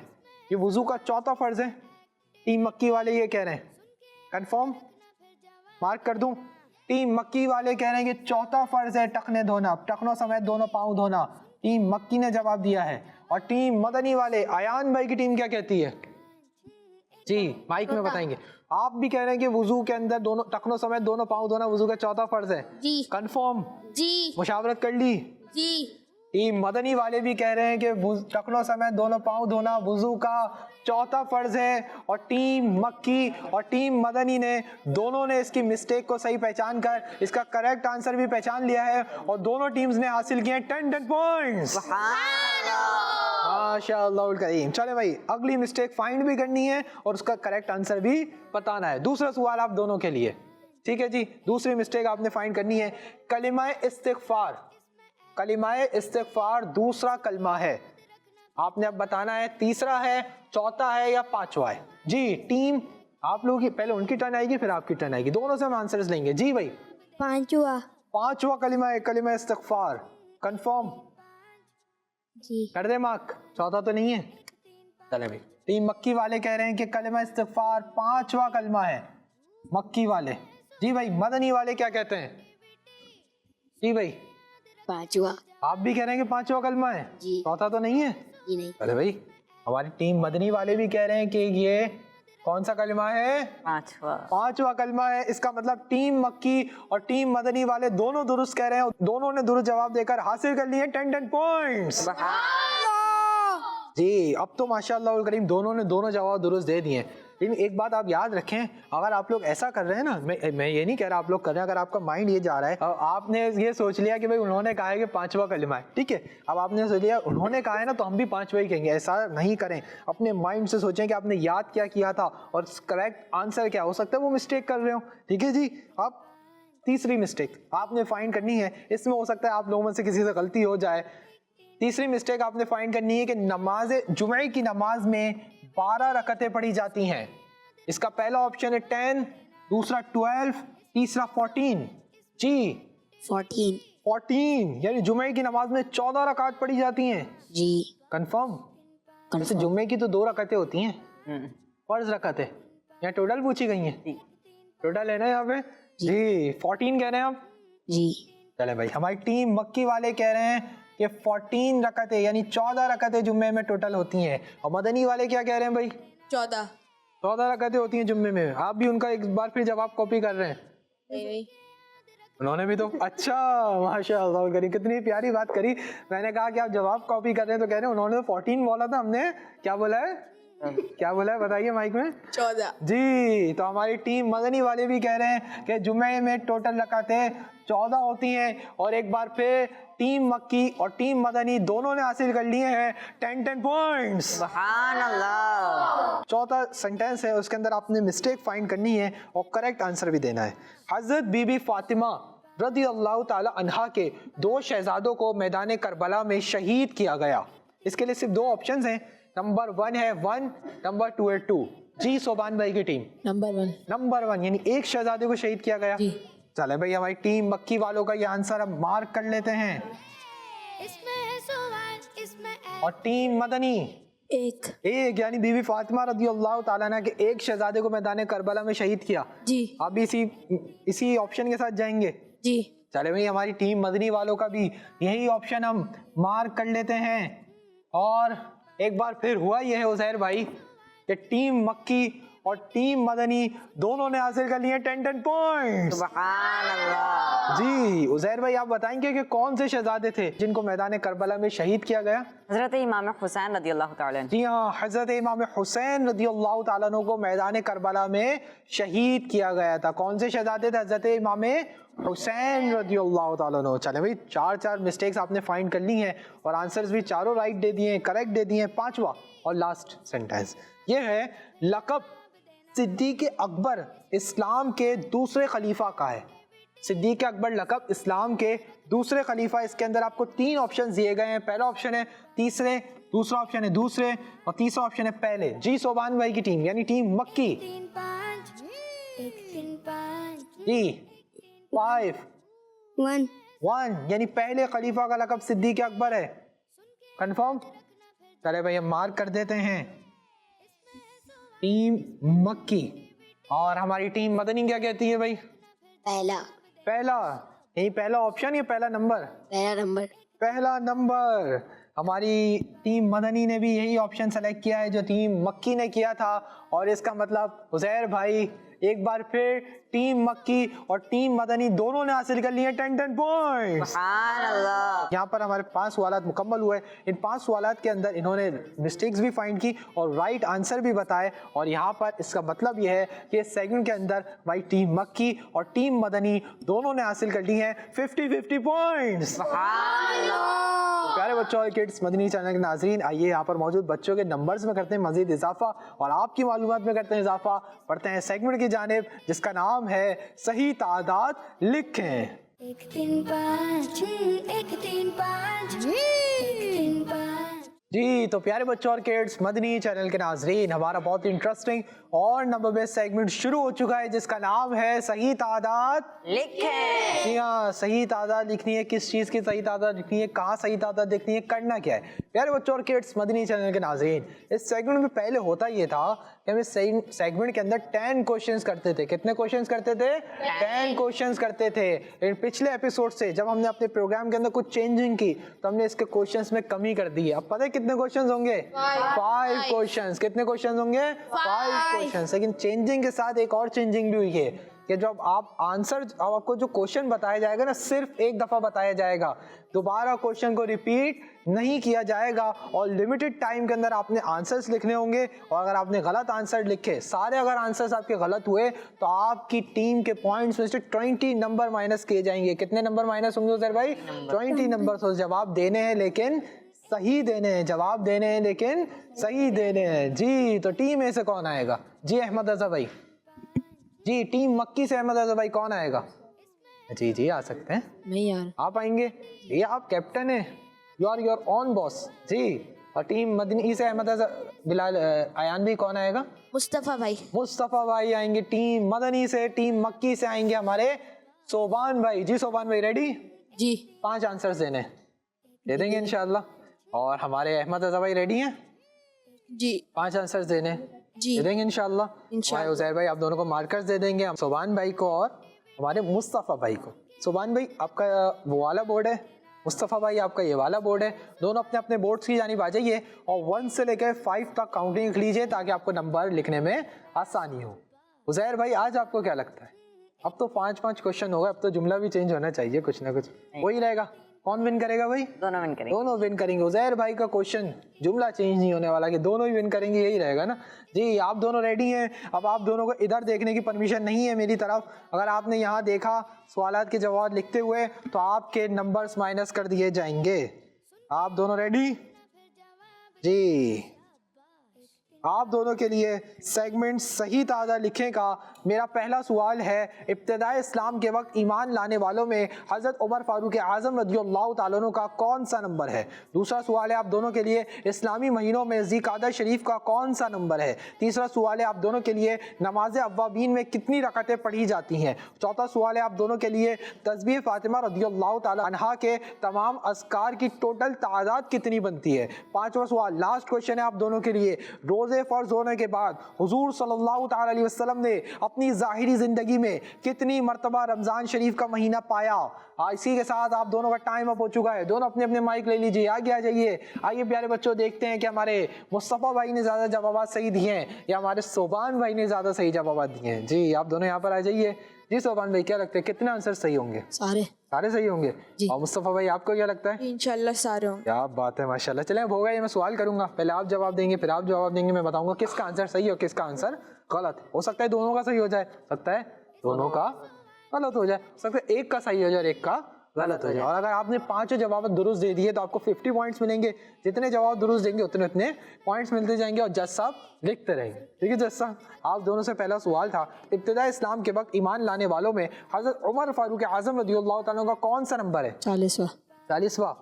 ये वुजू का चौथा फर्ज है। टीम मक्की वाले ये कह रहे हैं, कंफर्म मार्क कर दूं? टीम मक्की वाले कह रहे हैं कि चौथा फर्ज है टखने धोना, टखनों समेत दोनों पाँव धोना। टीम मक्की ने जवाब दिया है। और टीम मदनी वाले अयान भाई की टीम क्या कहती है? जी माइक में बताएंगे। आप भी कह रहे हैं कि वुजू के अंदर दोनों टखनों समेत दोनों पाँव धोना वुजू का चौथा फर्ज है जी। कंफर्म जी, मुशावरत कर ली जी। टीम मदनी वाले भी कह रहे हैं कि टखनों समेत दोनों पाँव धोना वुजू का चौथा फर्ज है और टीम मक्की और टीम मदनी ने दोनों ने इसकी मिस्टेक को सही पहचान कर इसका करेक्ट आंसर भी पहचान लिया है और दोनों टीम्स ने हासिल किए 10 पॉइंट्स। माशाअल्लाह करीम। चले भाई, अगली मिस्टेक फाइंड भी करनी है और उसका करेक्ट आंसर भी बताना है। दूसरा सवाल आप दोनों के लिए, ठीक है जी। दूसरी मिस्टेक आपने फाइंड करनी है कलिमाए इस्तिगफार। कलिमाए इस्तिगफार दूसरा कलमा है, आपने अब बताना है तीसरा है, चौथा है या पांचवा है। जी टीम, आप लोगों की पहले उनकी टर्न आएगी फिर आपकी टर्न आएगी, दोनों से हम आंसर्स लेंगे। जी भाई,
पांचवा।
पांचवा कलिमा है, कलिमा इस्तिगफार। कंफर्म
जी।
कर दे मार्क, चौथा तो नहीं है। चले भाई, टीम मक्की वाले कह रहे हैं कि कलिमा इस्तिगफार पांचवा कलमा है, मक्की वाले। जी भाई, मदनी वाले क्या कहते हैं? जी भाई,
पांचवा।
आप भी कह रहे हैं कि पांचवा कलमा है,
जी।
चौथा तो नहीं है।
जी नहीं।
अरे भाई, हमारी टीम मदनी वाले भी कह रहे हैं कि ये कौन सा कलमा है?
पांचवा।
पांचवा कलमा है। इसका मतलब टीम मक्की और टीम मदनी वाले दोनों दुरुस्त कह रहे हैं, दोनों ने दुरुस्त जवाब देकर हासिल कर लिए 10 पॉइंट्स। जी, अब तो माशाअल्लाह करीम दोनों ने दोनों जवाब दुरुस्त दे दिए। लेकिन एक बात आप याद रखें, अगर आप लोग ऐसा कर रहे हैं ना, मैं ये नहीं कह रहा आप लोग कर रहे हैं, अगर आपका माइंड ये जा रहा है, आपने ये सोच लिया कि भाई उन्होंने कहा है कि पांचवा कलमा है, ठीक है, अब आपने सोच लिया उन्होंने कहा है ना तो हम भी पांचवा ही कहेंगे, ऐसा नहीं करें। अपने माइंड से सोचें कि आपने याद क्या किया था और करेक्ट आंसर क्या हो सकता है, वो मिस्टेक कर रहे हो, ठीक है जी। अब तीसरी मिस्टेक आपने फाइंड करनी है, इसमें हो सकता है आप लोगों में से किसी से गलती हो जाए। तीसरी मिस्टेक आपने फाइंड करनी है कि नमाज जुमे की नमाज में 12 रकतें पढ़ी जाती हैं। इसका पहला ऑप्शन है 10, दूसरा 12, तीसरा 14। जी 14 यानी जुमे की नमाज में 14 रकात पढ़ी जाती हैं।
जी।
कंफर्म? वैसे जुमे की तो 2 रकतें होती हैं, फर्ज रकतें, यहाँ टोटल पूछी गई हैं, टोटल है ना यहाँ पे। जी 14 कह रहे हैं आप।
जी।
चले भाई, हमारी टीम मक्की वाले कह रहे हैं कि 14 रकतें यानी 14 रकतें जुम्मे में टोटल होती हैं, और मदनी वाले क्या कह रहे हैं भाई? 14 रकतें होती हैं जुम्मे में। आप भी उनका एक बार फिर जवाब कॉपी कर रहे हैं?
नहीं।
उन्होंने भी तो अच्छा, माशाअल्लाह करी, कितनी प्यारी बात करी। मैंने कहा कि आप जवाब कॉपी कर रहे हैं तो कह रहे हैं उन्होंने तो 14 बोला था, हमने क्या बोला है? क्या बोला है बताइए माइक में?
14।
जी, तो हमारी टीम मदनी वाले भी कह रहे हैं कि जुम्मे में टोटल रकातें 14 होती हैं, और एक बार फिर टीम मक्की और टीम मदनी दोनों ने हासिल कर लिए हैं 10 पॉइंट्स।
सुभान अल्लाह।
चौथा सेंटेंस है, उसके अंदर आपने मिस्टेक फाइंड करनी है और करेक्ट आंसर भी देना है। हजरत बीबी फातिमा रदी अल्लाह ताला अन्हा के 2 शहजादों को मैदान करबला में शहीद किया गया। इसके लिए सिर्फ 2 ऑप्शंस हैं, नंबर 1 है 1, नंबर 2 है 2। जी सोबान भाई की टीम नंबर 1 यानी एक शहजादे को शहीद किया गया। चले भाई, हमारी टीम मक्की वालों का ये आंसर अब मार्क कर लेते हैं।
इसमें है सवाल, इसमें है
और टीम मदनी एक यानी बीबी फातिमा रदी अल्लाह ताला अन्हा के एक शहजादे को मैदान करबला में शहीद किया।
जी।
अब इसी ऑप्शन के साथ जाएंगे।
जी।
चले भाई, हमारी टीम मदनी वालों का भी यही ऑप्शन हम मार्क कर लेते हैं। और एक बार फिर हुआ यह है उज़ैर भाई कि टीम मक्की और टीम मदनी दोनों ने हासिल कर लिए 10 पॉइंट्स।
सुभान अल्लाह।
जी उज़ैर भाई, आप बताएंगे कि कौन से शहजादे थे जिनको मैदान करबला में शहीद किया गया?
हजरत इमाम हुसैन रदी अल्लाह ताला।
जी हाँ, हजरत इमाम हुसैन रदी अल्लाह ताला अन्हु को मैदान करबला में शहीद किया गया था। कौन से शहजादे थे? हजरत इमाम हुसैन रदी अल्लाह ताला अन्हु। चले भाई, 4 मिस्टेक्स आपने फाइंड कर ली हैं और आंसर्स भी चारों राइट दे दिए हैं, करेक्ट दे दिए हैं। 5वां और लास्ट सेंटेंस ये है, लक़ब सिद्दीक़ अकबर इस्लाम के दूसरे खलीफा का है। सिद्दीक़ अकबर लक़ब इस्लाम के दूसरे खलीफा। इसके अंदर आपको 3 ऑप्शन दिए गए हैं। पहला ऑप्शन है तीसरे, दूसरा ऑप्शन है दूसरे, और तीसरा ऑप्शन है पहले। जी सोबान भाई की टीम यानी टीम मक्की
3 5 1 3 5
जी 5
1
यानी पहले खलीफा का लक़ब सिद्दीक़ अकबर है। कंफर्म? चले भाई, हम मार्क कर देते हैं टीम मक्की। और हमारी टीम मदनी क्या कहती है भाई? पहला यही पहला ऑप्शन या पहला नंबर? पहला नंबर। हमारी टीम मदनी ने भी यही ऑप्शन सेलेक्ट किया है जो टीम मक्की ने किया था। और इसका मतलब उज़ैर भाई एक बार फिर टीम मक्की और टीम मदनी दोनों ने हासिल कर लिए 10 पॉइंट्स। यहाँ पर हमारे 5 सवालात मुकम्मल हुए। इन 5 सवालात के अंदर इन्होंने मिस्टेक्स भी फाइंड की और राइट आंसर भी बताए, और यहाँ पर इसका मतलब यह है कि इस सेगमेंट के अंदर भाई टीम मक्की और टीम मदनी दोनों ने हासिल कर ली हैं 50-50 पॉइंट्स। प्यारे बच्चों और किड्स, मदनी चैनल के नाज़रीन, आइए यहाँ पर मौजूद बच्चों के नंबर्स में करते हैं मजीद इजाफा और आपकी मालूमात में करते हैं इजाफा। पढ़ते हैं सेगमेंट की जानिब जिसका नाम है सही तादाद लिखें।
1 3 5 6 1 3 5 1 3 5।
जी तो प्यारे बच्चों और किड्स, मदनी चैनल के नाजरीन, हमारा बहुत इंटरेस्टिंग और नंबर बेस्ड सेगमेंट शुरू हो चुका है जिसका नाम है सही तादाद
लिखें।
जी हाँ, सही तादाद लिखनी है। किस चीज़ की सही तादाद लिखनी है, कहाँ सही तादाद लिखनी है, करना क्या है। प्यारे बच्चों और किड्स, मदनी चैनल के नाजरीन, इस सेगमेंट में पहले होता ये था कि हम इस सेगमेंट के अंदर 10 क्वेश्चंस करते थे। कितने क्वेश्चंस करते थे? 10 क्वेश्चंस करते थे। इन पिछले एपिसोड से जब हमने अपने प्रोग्राम के अंदर कुछ चेंजिंग की तो हमने इसके क्वेश्चंस में कमी कर दी है। अब पता है कितने क्वेश्चंस होंगे? 5 क्वेश्चंस। कितने क्वेश्चंस होंगे? 5 क्वेश्चंस। लेकिन चेंजिंग के साथ एक और चेंजिंग भी हुई है कि जब आप आंसर, अब आपको जो क्वेश्चन बताया जाएगा ना, सिर्फ एक दफा बताया जाएगा, दोबारा क्वेश्चन को रिपीट नहीं किया जाएगा और लिमिटेड टाइम के अंदर आपने आंसर्स लिखने होंगे। और अगर आपने गलत आंसर लिखे, सारे अगर आंसर्स आपके गलत हुए तो आपकी टीम के पॉइंट्स में से 20 नंबर माइनस किए जाएंगे। कितने नंबर माइनस होंगे उधर भाई? 20 नंबर। तो जवाब देने हैं लेकिन सही देने हैं, जवाब देने हैं लेकिन सही देने हैं। जी तो टीम ए से कौन आएगा? जी अहमद रजा भाई। जी टीम मक्की से अहमद रजा भाई कौन आएगा? जी जी आ सकते हैं।
नहीं यार,
आप आएंगे? ये आप कैप्टन हैं, you are your own boss. जी और टीम मदनी से अहमद रजा, बिलाल, अयान भी कौन आएगा?
मुस्तफा भाई।
मुस्तफा भाई आएंगे। टीम मदनी से, टीम मक्की से आएंगे हमारे सोबान भाई। जी सोबान भाई रेडी?
जी
5 आंसर्स देने दे देंगे इंशाल्लाह। और हमारे अहमद रजा भाई रेडी हैं?
जी
5 आंसर्स देने
जी
दे देंगे इंशाल्लाह।
इंशाल्लाह।
भाई उजैर भाई आप दोनों को मार्कर्स दे देंगे, हम सोबान भाई को और हमारे मुस्तफ़ा भाई को। सोबान भाई आपका वो वाला बोर्ड है, मुस्तफ़ा भाई आपका ये वाला बोर्ड है। दोनों अपने अपने बोर्ड्स की जानिब आ जाइए और 1 से लेकर 5 तक काउंटिंग लिख लीजिए ताकि आपको नंबर लिखने में आसानी हो। उजैर भाई आज आपको क्या लगता है? अब तो 5-5 क्वेश्चन हो गए, अब तो जुमला भी चेंज होना चाहिए, कुछ ना कुछ वही रहेगा। कौन विन करेगा भाई?
दोनों विन करेंगे।
दोनों विन करेंगे। उजैर भाई का क्वेश्चन जुमला चेंज नहीं होने वाला कि दोनों ही विन करेंगे, यही रहेगा ना। जी आप दोनों रेडी हैं? अब आप दोनों को इधर देखने की परमिशन नहीं है मेरी तरफ। अगर आपने यहाँ देखा सवालात के जवाब लिखते हुए तो आपके नंबर्स माइनस कर दिए जाएंगे। आप दोनों रेडी? जी आप दोनों के लिए सेगमेंट सही तादाद लिखें का मेरा पहला सवाल है, इब्तिदाई इस्लाम के वक्त ईमान लाने वालों में हज़रत उमर फारूक आज़म रज़ियल्लाहु ताला अन्हु का कौन सा नंबर है। दूसरा सवाल है आप दोनों के लिए, इस्लामी महीनों में ज़िकादा शरीफ का कौन सा नंबर है। तीसरा सवाल है आप दोनों के लिए, नमाज अव्वाबीन में कितनी रकअतें पढ़ी जाती हैं। चौथा सवाल है आप दोनों के लिए, तस्बीह फातिमा रज़ियल्लाहु ताला अन्हा के तमाम अस्कार की टोटल तादाद कितनी बनती है। पाँचवा सवाल लास्ट क्वेश्चन है आप दोनों के लिए, रोज़े फ़र्ज होने के बाद हुजूर सल्लल्लाहु ताला अलैहि वसल्लम ने अपनी ज़ाहिरी ज़िंदगी में कितनी मरतबा रमज़ान शरीफ का महीना पाया। इसी के साथ आप दोनों का टाइम अप हो चुका है। दोनों अपने अपने माइक ले लीजिए, आगे आ जाइए। आइए प्यारे बच्चों देखते हैं कि हमारे मुस्तफ़ा भाई ने ज़्यादा जवाब सही दिए हैं या हमारे सोबान भाई ने ज़्यादा सही जवाब दिए हैं। जी आप दोनों यहाँ पर आ जाइए। जी सोबान भाई क्या लगता है कितने आंसर सही होंगे? सारे सही होंगे। और मुस्तफ़ा भाई आपको क्या लगता है?
इंशाल्लाह सारे होंगे।
क्या बात है, माशाल्लाह। चलें अब होगा ये, मैं सवाल करूंगा, पहले आप जवाब देंगे फिर आप जवाब देंगे। मैं बताऊंगा किसका आंसर सही और किसका आंसर गलत। हो सकता है दोनों का सही हो जाए, सकता है दोनों का गलत हो जाए, सकता है एक का सही हो जाए और एक का गलत हो जाए। और अगर आपने 5 जवाब दुरुस्त दे दिए तो आपको 50 पॉइंट्स मिलेंगे। जितने जवाब दुरुस्त देंगे उतने उतने पॉइंट्स मिलते जाएंगे और जज साहब लिखते रहेंगे। ठीक है जज साहब, आप दोनों से पहला सवाल था, इब्तिदाई इस्लाम के वक्त ईमान लाने वालों में हज़रत उमर फारूक आज़म रज़ियल्लाहु ताला अन्हु का कौन सा नंबर है? 40वां।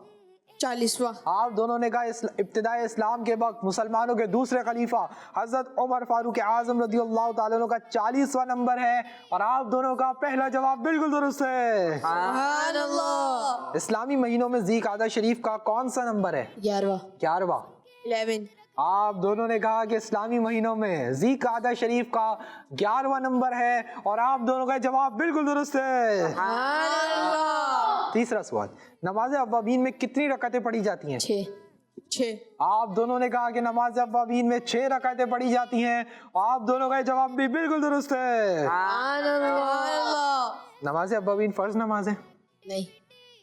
आप दोनों ने कहा इब्तिदाई इस्लाम के वक्त मुसलमानों के दूसरे खलीफा हज़रत उमर फारूक आज़म रज़ियल्लाहु ताला अन्हु का 40वां नंबर है और आप दोनों का पहला जवाब बिल्कुल दुरुस्त है। इस्लामी महीनों में ज़िकादा शरीफ का कौन सा नंबर है? 11वां।
11।
आप दोनों ने कहा कि इस्लामी महीनों में ज़िकादा शरीफ का 11वां नंबर है और आप दोनों का जवाब बिल्कुल दुरुस्त है। तीसरा सवाल, नमाज अव्वाबीन में कितनी रकअतें पढ़ी जाती हैं?
छः।
आप दोनों ने कहा कि नमाज अव्वाबीन में 6 रकातें पढ़ी जाती हैं। आप दोनों का जवाब भी बिल्कुल दुरुस्त है। नमाज अव्वाबीन फर्ज नमाज है?
नहीं।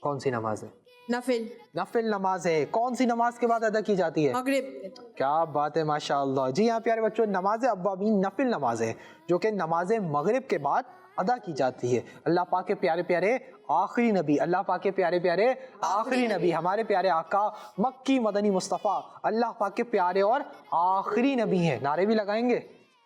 कौन सी नमाज है?
नफिल।
नफिल नमाज है। कौन सी नमाज के बाद अदा की जाती है?
मगरिब।
क्या बात है, माशाअल्लाह। जी हाँ प्यारे बच्चों, नमाज अव्वाबीन नफिल नमाज है जो कि नमाज मगरिब के बाद अदा की जाती है। अल्लाह पाक के प्यारे प्यारे आखिरी नबी, अल्लाह पाक के प्यारे प्यारे आखिरी नबी, हमारे प्यारे आका मक्की मदनी मुस्तफ़ा अल्लाह पाक के प्यारे और आखिरी नबी हैं। नारे भी लगाएंगे,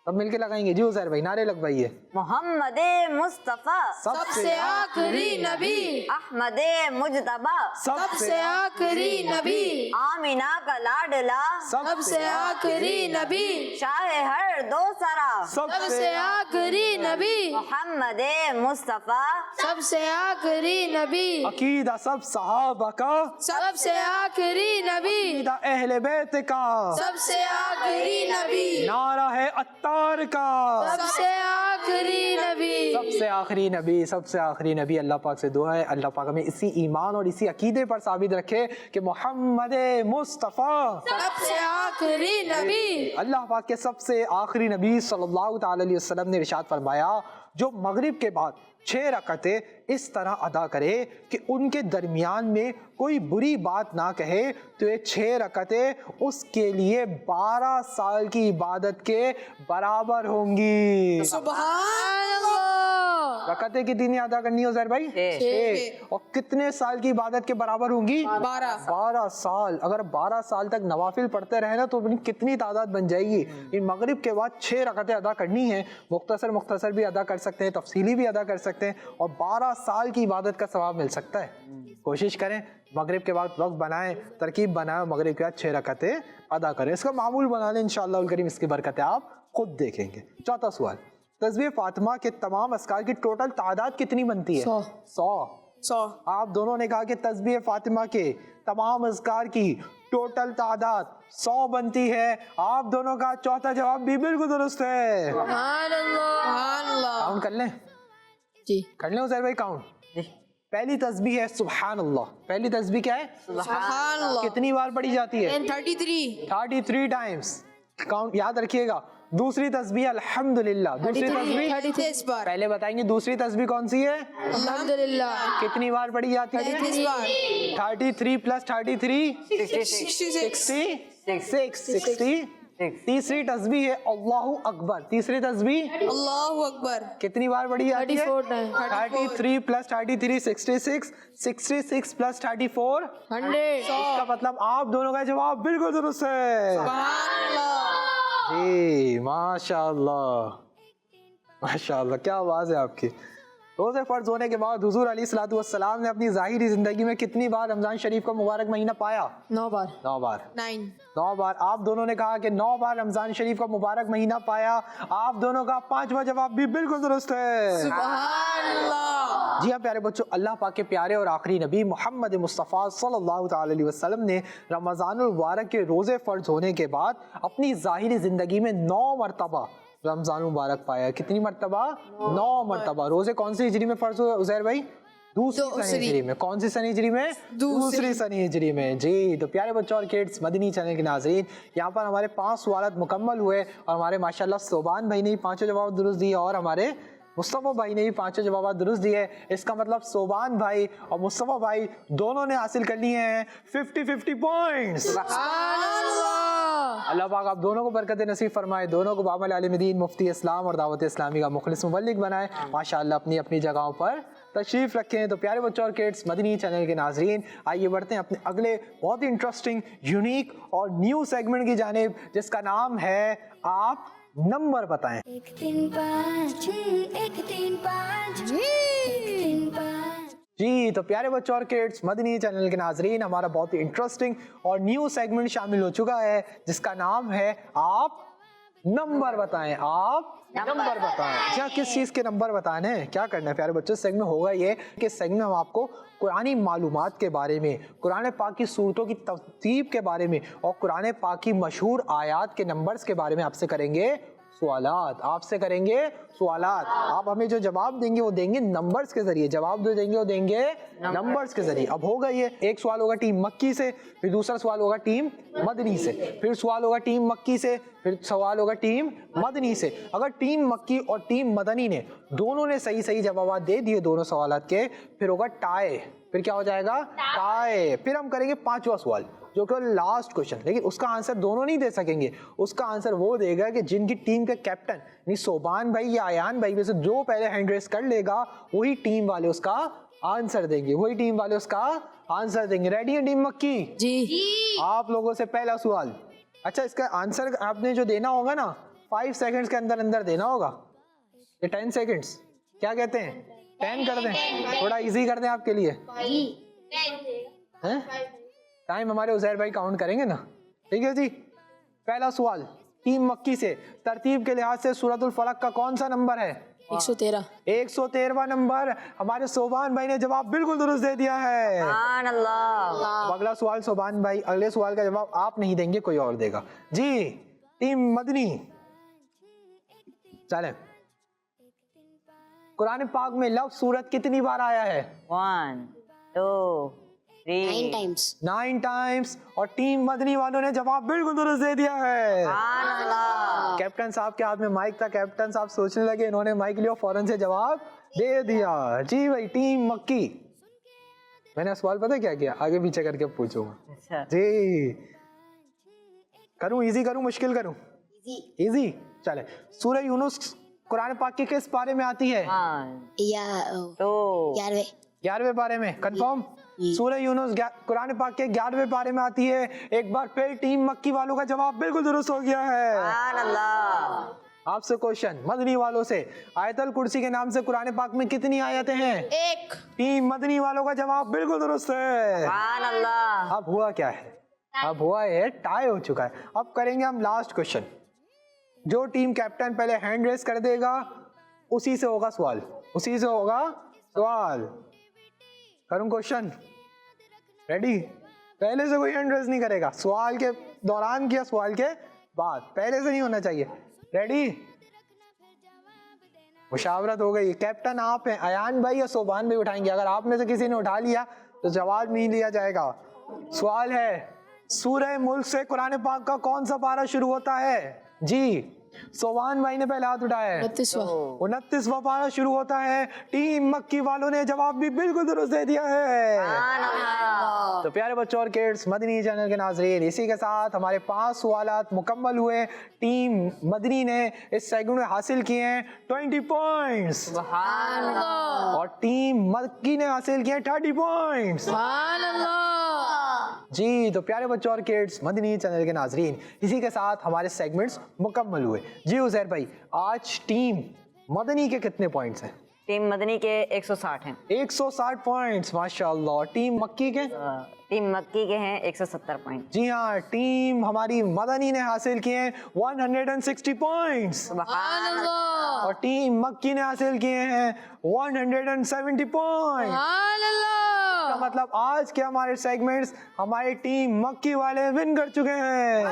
सब मिलके लगाएंगे। जी उज़ैर भाई नारे लगवाइए।
मोहम्मद मुस्तफा
सबसे आखिरी नबी।
अहमद मुजतबा
सबसे आखिरी नबी।
आमिना का लाडला
सबसे आखिरी नबी।
शाह हर दो सरा
सबसे आखिरी नबी।
मोहम्मद मुस्तफा
सबसे आखिरी नबी।
अकीदा सब सहाबा का,
सबसे आखिरी नबी।
अकीदा अहले बैत का,
सबसे आखिरी नबी।
नारा है अत्तार का,
सबसे आखिरी नबी।
सबसे आखिरी नबी, सबसे आखिरी नबी। अल्लाह पाक से दुआ है अल्लाह पाक हमें इसी ईमान और इसी अकीदे पर साबित रखे कि मोहम्मद मुस्तफ़ा
सबसे आखिरी नबी।
अल्लाह पाक के सबसे आखिरी नबी सल्लल्लाहु ताला अलैहि वसल्लम ने इरशाद फरमाया, जो मगरिब के बाद 6 रकातें इस तरह अदा करे कि उनके दरमियान में कोई बुरी बात ना कहे तो ये 6 रकातें उसके लिए 12 साल की इबादत के बराबर होंगी।
सुभान अल्लाह।
रकातें कितनी अदा करनी है उज़ैर भाई? 6। और कितने साल की इबादत के बराबर होंगी? 12 साल। अगर 12 साल तक नवाफिल पढ़ते रहे ना तो अपनी कितनी तादाद बन जाएगी। इन मगरिब के बाद 6 रकातें अदा करनी है। मुख्तसर भी अदा कर सकते हैं, तफसीली भी अदा कर सकते हैं और 12 साल की इबादत का सवाब मिल सकता है। कोशिश करें मगरिब के बाद वक्त बनाएं, तरकीब बनाएं, मगरिब के बाद 6 रकातें अदा करें। इसका मामूल बना लें इंशाअल्लाह करीम, इसकी बरकतें आप खुद देखेंगे। चौथा सवाल, तस्बीह फातिमा के तमाम अस्कार की टोटल तादाद कितनी बनती है? 100। आप दोनों ने कहा कि तस्बीह फातिमा के तमाम अस्कार की टोटल तादाद 100 बनती है। आप दोनों का चौथा जवाब भी बिल्कुल दुरुस्त है। काउंट कर लें?
जी
कर लें उज़ैर भाई काउंट? पहली तस्बीह है सुभान अल्लाह। पहली तस्बीह क्या है?
सुभान अल्लाह।
कितनी बार पढ़ी जाती है? 33 टाइम्स। काउंट याद रखिएगा। दूसरी तस्बीह अल्हम्दुलिल्लाह। दूसरी तस्बीह
33 बार।
पहले बताएंगे दूसरी तस्बीह कौन सी है?
अल्हम्दुलिल्लाह।
कितनी बार पढ़ी जाती है?
33 बार।
33 प्लस 33 66। तीसरी तस्बीह है अल्लाहु अकबर। तीसरी तस्बीह
अल्लाहु अकबर।
कितनी बार पढ़ी जाती है?
34
33 प्लस 33 66। 66 प्लस 34
100।
इसका मतलब आप दोनों का जवाब बिल्कुल दुरुस्त है।
सुभान अल्लाह।
जी माशाअल्लाह माशाअल्लाह, क्या आवाज़ है आपकी। रोज़े फ़र्ज होने के बाद हुजूर अलैहिस्सलातु वस्सलाम ने अपनी ज़ाहिरी ज़िंदगी में कितनी बार रमज़ान शरीफ का मुबारक महीना पाया?
9 बार।
9 बार।
9
बार। आप दोनों ने कहा कि 9 बार रमज़ान शरीफ का मुबारक महीना पाया। आप दोनों का 5वां जवाब भी बिल्कुल दुरुस्त है।
सुभान अल्लाह।
जी हाँ प्यारे बच्चों, अल्लाह पाक के प्यारे और आखिरी नबी मोहम्मद मुस्तफ़ा सल्लल्लाहु ताला अलैहि वसल्लम ने रमज़ानुल मुबारक के रोज़े फ़र्ज होने के बाद अपनी ज़ाहिरी ज़िंदगी में 9 मरतबा रमज़ान मुबारक पाया। कितनी मरतबा? 9 मरतबा। रोज़े कौन सी हिजरी में फ़र्ज हुए उज़ैर भाई? दूसरी सनी हिजरी में। कौन सी सनी हिजरी में? दूसरी सनी हिजरी में। जी तो प्यारे बच्चों और किड्स, मदनी चैनल के नाज़रीन, यहाँ पर हमारे 5 सवालात मुकम्मल हुए और हमारे माशाल्लाह सोबान भाई ने भी 5 जवाब दुरुस्त दिए और हमारे मुस्तफ़ा भाई ने भी 5 जवाब दुरुस्त दिए। इसका मतलब सोबान भाई और मुस्तफ़ा भाई दोनों ने हासिल कर लिए हैं 50-50 पॉइंट्स। अल्लाह पाक आप दोनों को बरकत नसीब फरमाए, दोनों को बामल आलिम दीन, मुफ्ती इस्लाम और दावत इस्लामी का मुखलिस मुबल्लिग बनाए। माशाअल्लाह अपनी अपनी जगहों पर तशरीफ़ रखें। तो प्यारे बच्चों और किड्स, मदनी चैनल के नाजरीन, आइए बढ़ते हैं अपने अगले बहुत ही इंटरेस्टिंग, यूनिक और न्यू सेगमेंट की जानिब, जिसका नाम है आप नंबर बताएं।
1 3 5 1 3 5 1 3 5।
जी तो प्यारे बच्चों और किड्स, मदनी चैनल के नाजरीन, हमारा बहुत ही इंटरेस्टिंग और न्यू सेगमेंट शामिल हो चुका है जिसका नाम है आप नंबर बताएं। आप नंबर बताएं। क्या किस चीज़ के नंबर बताने हैं? क्या करना है प्यारे बच्चों? सेगमेंट होगा ये कि सेगमेंट हम आपको कुरानी मालूमात के बारे में, कुरान पाक की सूरतों की तरतीब के बारे में और कुरान पाक की मशहूर आयात के नंबर्स के बारे में आपसे करेंगे सवालात, आपसे करेंगे सवालात। आप हमें जो जवाब देंगे वो देंगे नंबर्स के जरिए, जवाब जो देंगे वो देंगे नंबर्स के जरिए। अब होगा ये, एक सवाल होगा टीम मक्की से, फिर दूसरा सवाल होगा टीम मदनी से, फिर सवाल होगा टीम मक्की से, फिर सवाल होगा टीम मदनी से। अगर टीम मक्की और टीम मदनी ने दोनों ने सही सही जवाब दे दिए दोनों सवालात के, फिर होगा टाई। फिर क्या हो जाएगा? टाई। फिर हम करेंगे पांचवा सवाल जो कि लास्ट क्वेश्चन, लेकिन उसका आंसर दोनों नहीं दे सकेंगे। उसका आंसर वो देगा कि जिनकी टीम के कैप्टन यानी सोबान भाई या अयान भाई में से जो पहले हैंड रेस कर लेगा वही टीम वाले उसका आंसर देंगे, वही टीम वाले उसका आंसर देंगे। रेडी है टीम मक्की?
जी।
आप लोगों से पहला सवाल। अच्छा, इसका आंसर आपने जो देना होगा ना 5 सेकंड्स के अंदर अंदर देना होगा, ये 10 सेकंड्स क्या कहते हैं? 10 कर दें, थोड़ा इजी कर दें आपके लिए। टाइम हमारे उजैर भाई काउंट करेंगे ना, ठीक है जी। पहला सवाल टीम मक्की से, तरतीब के लिहाज से सूरतुल फलक का कौन सा नंबर है?
113।
113वां नंबर। हमारे सोबान भाई ने जवाब बिल्कुल दुरुस्त दे दिया है।
सुभान अल्लाह।
अगला सवाल सोबान भाई, अगले सवाल का जवाब आप नहीं देंगे, कोई और देगा जी। टीम मदनी, चलें। कुरान पाक में लफ्ज़ सूरत कितनी बार आया है?
1 2 3
9 टाइम्स। और टीम मदनी वालों ने जवाब बिल्कुल दुरुस्त दे दिया है।
सुभान अल्लाह।
कैप्टन साहब के हाथ में माइक था, कैप्टन साहब सोचने लगे, इन्होंने माइक लिया, फौरन से जवाब दे दिया। जी भाई टीम मक्की, मैंने सवाल पता क्या किया, आगे पीछे करके पूछूंगा।
अच्छा
जी, करूं इजी करूं मुश्किल करूं? इजी। चले, सूरह यूनुस कुरान पाक के किस पारे में आती है? 11वें पारे में। कंफर्म? सूरह यूनुस कुरान पाक के 11वें पारे में आती है। एक बार फिर टीम मक्की वालों का जवाब बिल्कुल दुरुस्त हो गया है।
सुभान अल्लाह।
आपसे क्वेश्चन मदनी वालों से, आयतल कुर्सी के नाम से कुरान पाक में कितनी आयतें हैं?
1।
टीम मदनी वालों का जवाब बिल्कुल दुरुस्त है।
सुभान अल्लाह।
अब हुआ क्या है? अब हुआ है टाई हो चुका है। अब करेंगे हम लास्ट क्वेश्चन। जो टीम कैप्टन पहले हैंड रेस कर देगा उसी से होगा सवाल, उसी से होगा सवाल। करूं क्वेश्चन? रेडी? पहले से कोई हैंड रेस नहीं करेगा, सवाल के दौरान किया, सवाल के बाद, पहले से नहीं होना चाहिए। रेडी? मुशावरत हो गई। कैप्टन आप हैं, अयान भाई या सोबान भाई उठाएंगे। अगर आप में से किसी ने उठा लिया तो जवाब नहीं लिया जाएगा। सवाल है, सूरह मुल्क से कुरान पाक का कौन सा पारा शुरू होता है? जी, सोबान भाई ने पहले हाथ उठाया है। 29वां पारा शुरू होता है। टीम मक्की वालों ने जवाब भी बिल्कुल दुरुस्त दे दिया है।
सुभान अल्लाह।
तो प्यारे बच्चों और किड्स, मदनी चैनल के नाज़रीन, इसी के साथ हमारे 5 सवालात मुकम्मल हुए। टीम मदनी ने इस सेगमेंट में हासिल किए हैं 20 पॉइंट्स
सुभान अल्लाह।
और टीम मक्की ने हासिल किए 30 पॉइंट्स।
सुभान अल्लाह।
जी, तो प्यारे बच्चों और किड्स, मदनी चैनल के नाज़रीन, इसी के साथ हमारे सेगमेंट्स मुकम्मल हुए। जी उज़ैर भाई, आज टीम मदनी के कितने पॉइंट्स हैं?
टीम मदनी के 160 हैं।
160 पॉइंट्स, माशाल्लाह। टीम मक्की के?
टीम मक्की के हैं 170 पॉइंट।
जी हाँ, टीम हमारी मदनी ने हासिल किए हैं 160 पॉइंट्स
सुभान अल्लाह।
और टीम मक्की ने हासिल किए हैं 170 पॉइंट्स। का मतलब आज के हमारे सेगमेंट्स हमारी टीम मक्की वाले विन कर चुके हैं।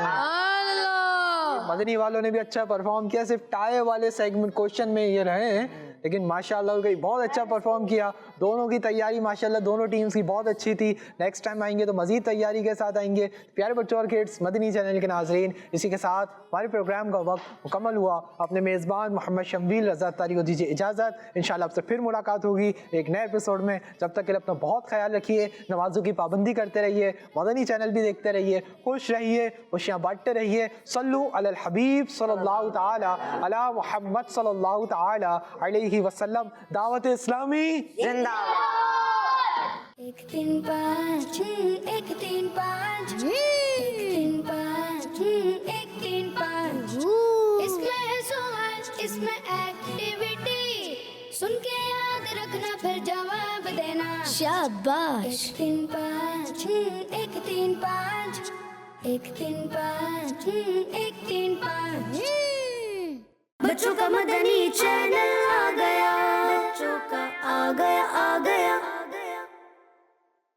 मदनी वालों ने भी अच्छा परफॉर्म किया, सिर्फ टाई वाले सेगमेंट क्वेश्चन में ये रहे हैं, लेकिन माशाल्लाह उनका बहुत अच्छा परफॉर्म किया। दोनों की तैयारी माशाल्लाह दोनों टीम्स की बहुत अच्छी थी। नेक्स्ट टाइम आएंगे तो मजीद तैयारी के साथ आएंगे। प्यारे बच्चों और किड्स, मदनी चैनल के नाज़रीन, इसी के साथ हमारे प्रोग्राम का वक्त मुकम्मल हुआ। अपने मेज़बान मोहम्मद शम्बील रज़ा तारी को दीजिए इजाज़त। इंशाल्लाह आपसे फिर मुलाकात होगी एक नए एपिसोड में। जब तक के लिए अपना बहुत ख्याल रखिए, नमाज़ों की पाबंदी करते रहिए, मदनी चैनल भी देखते रहिए, खुश रहिए, खुशियाँ बांटते रहिए। सल्लु अलल हबीब सल्लल्लाहु ताला अला मुहम्मद सल्लल्लाहु ताला अलैहि वसल्लम। दावत इस्लामी जिंदाबाद।
1 3 5 1 3 5 1 3 5 1 3 5 इसमें है सवाल, इसमें एक्टिविटी, सुन के याद रखना फिर जवाब देना। शाबाश। 1 3 5 1 3 5 1 3 5 1 3 5। बच्चों का मदनी चैनल आ गया, बच्चों का आ गया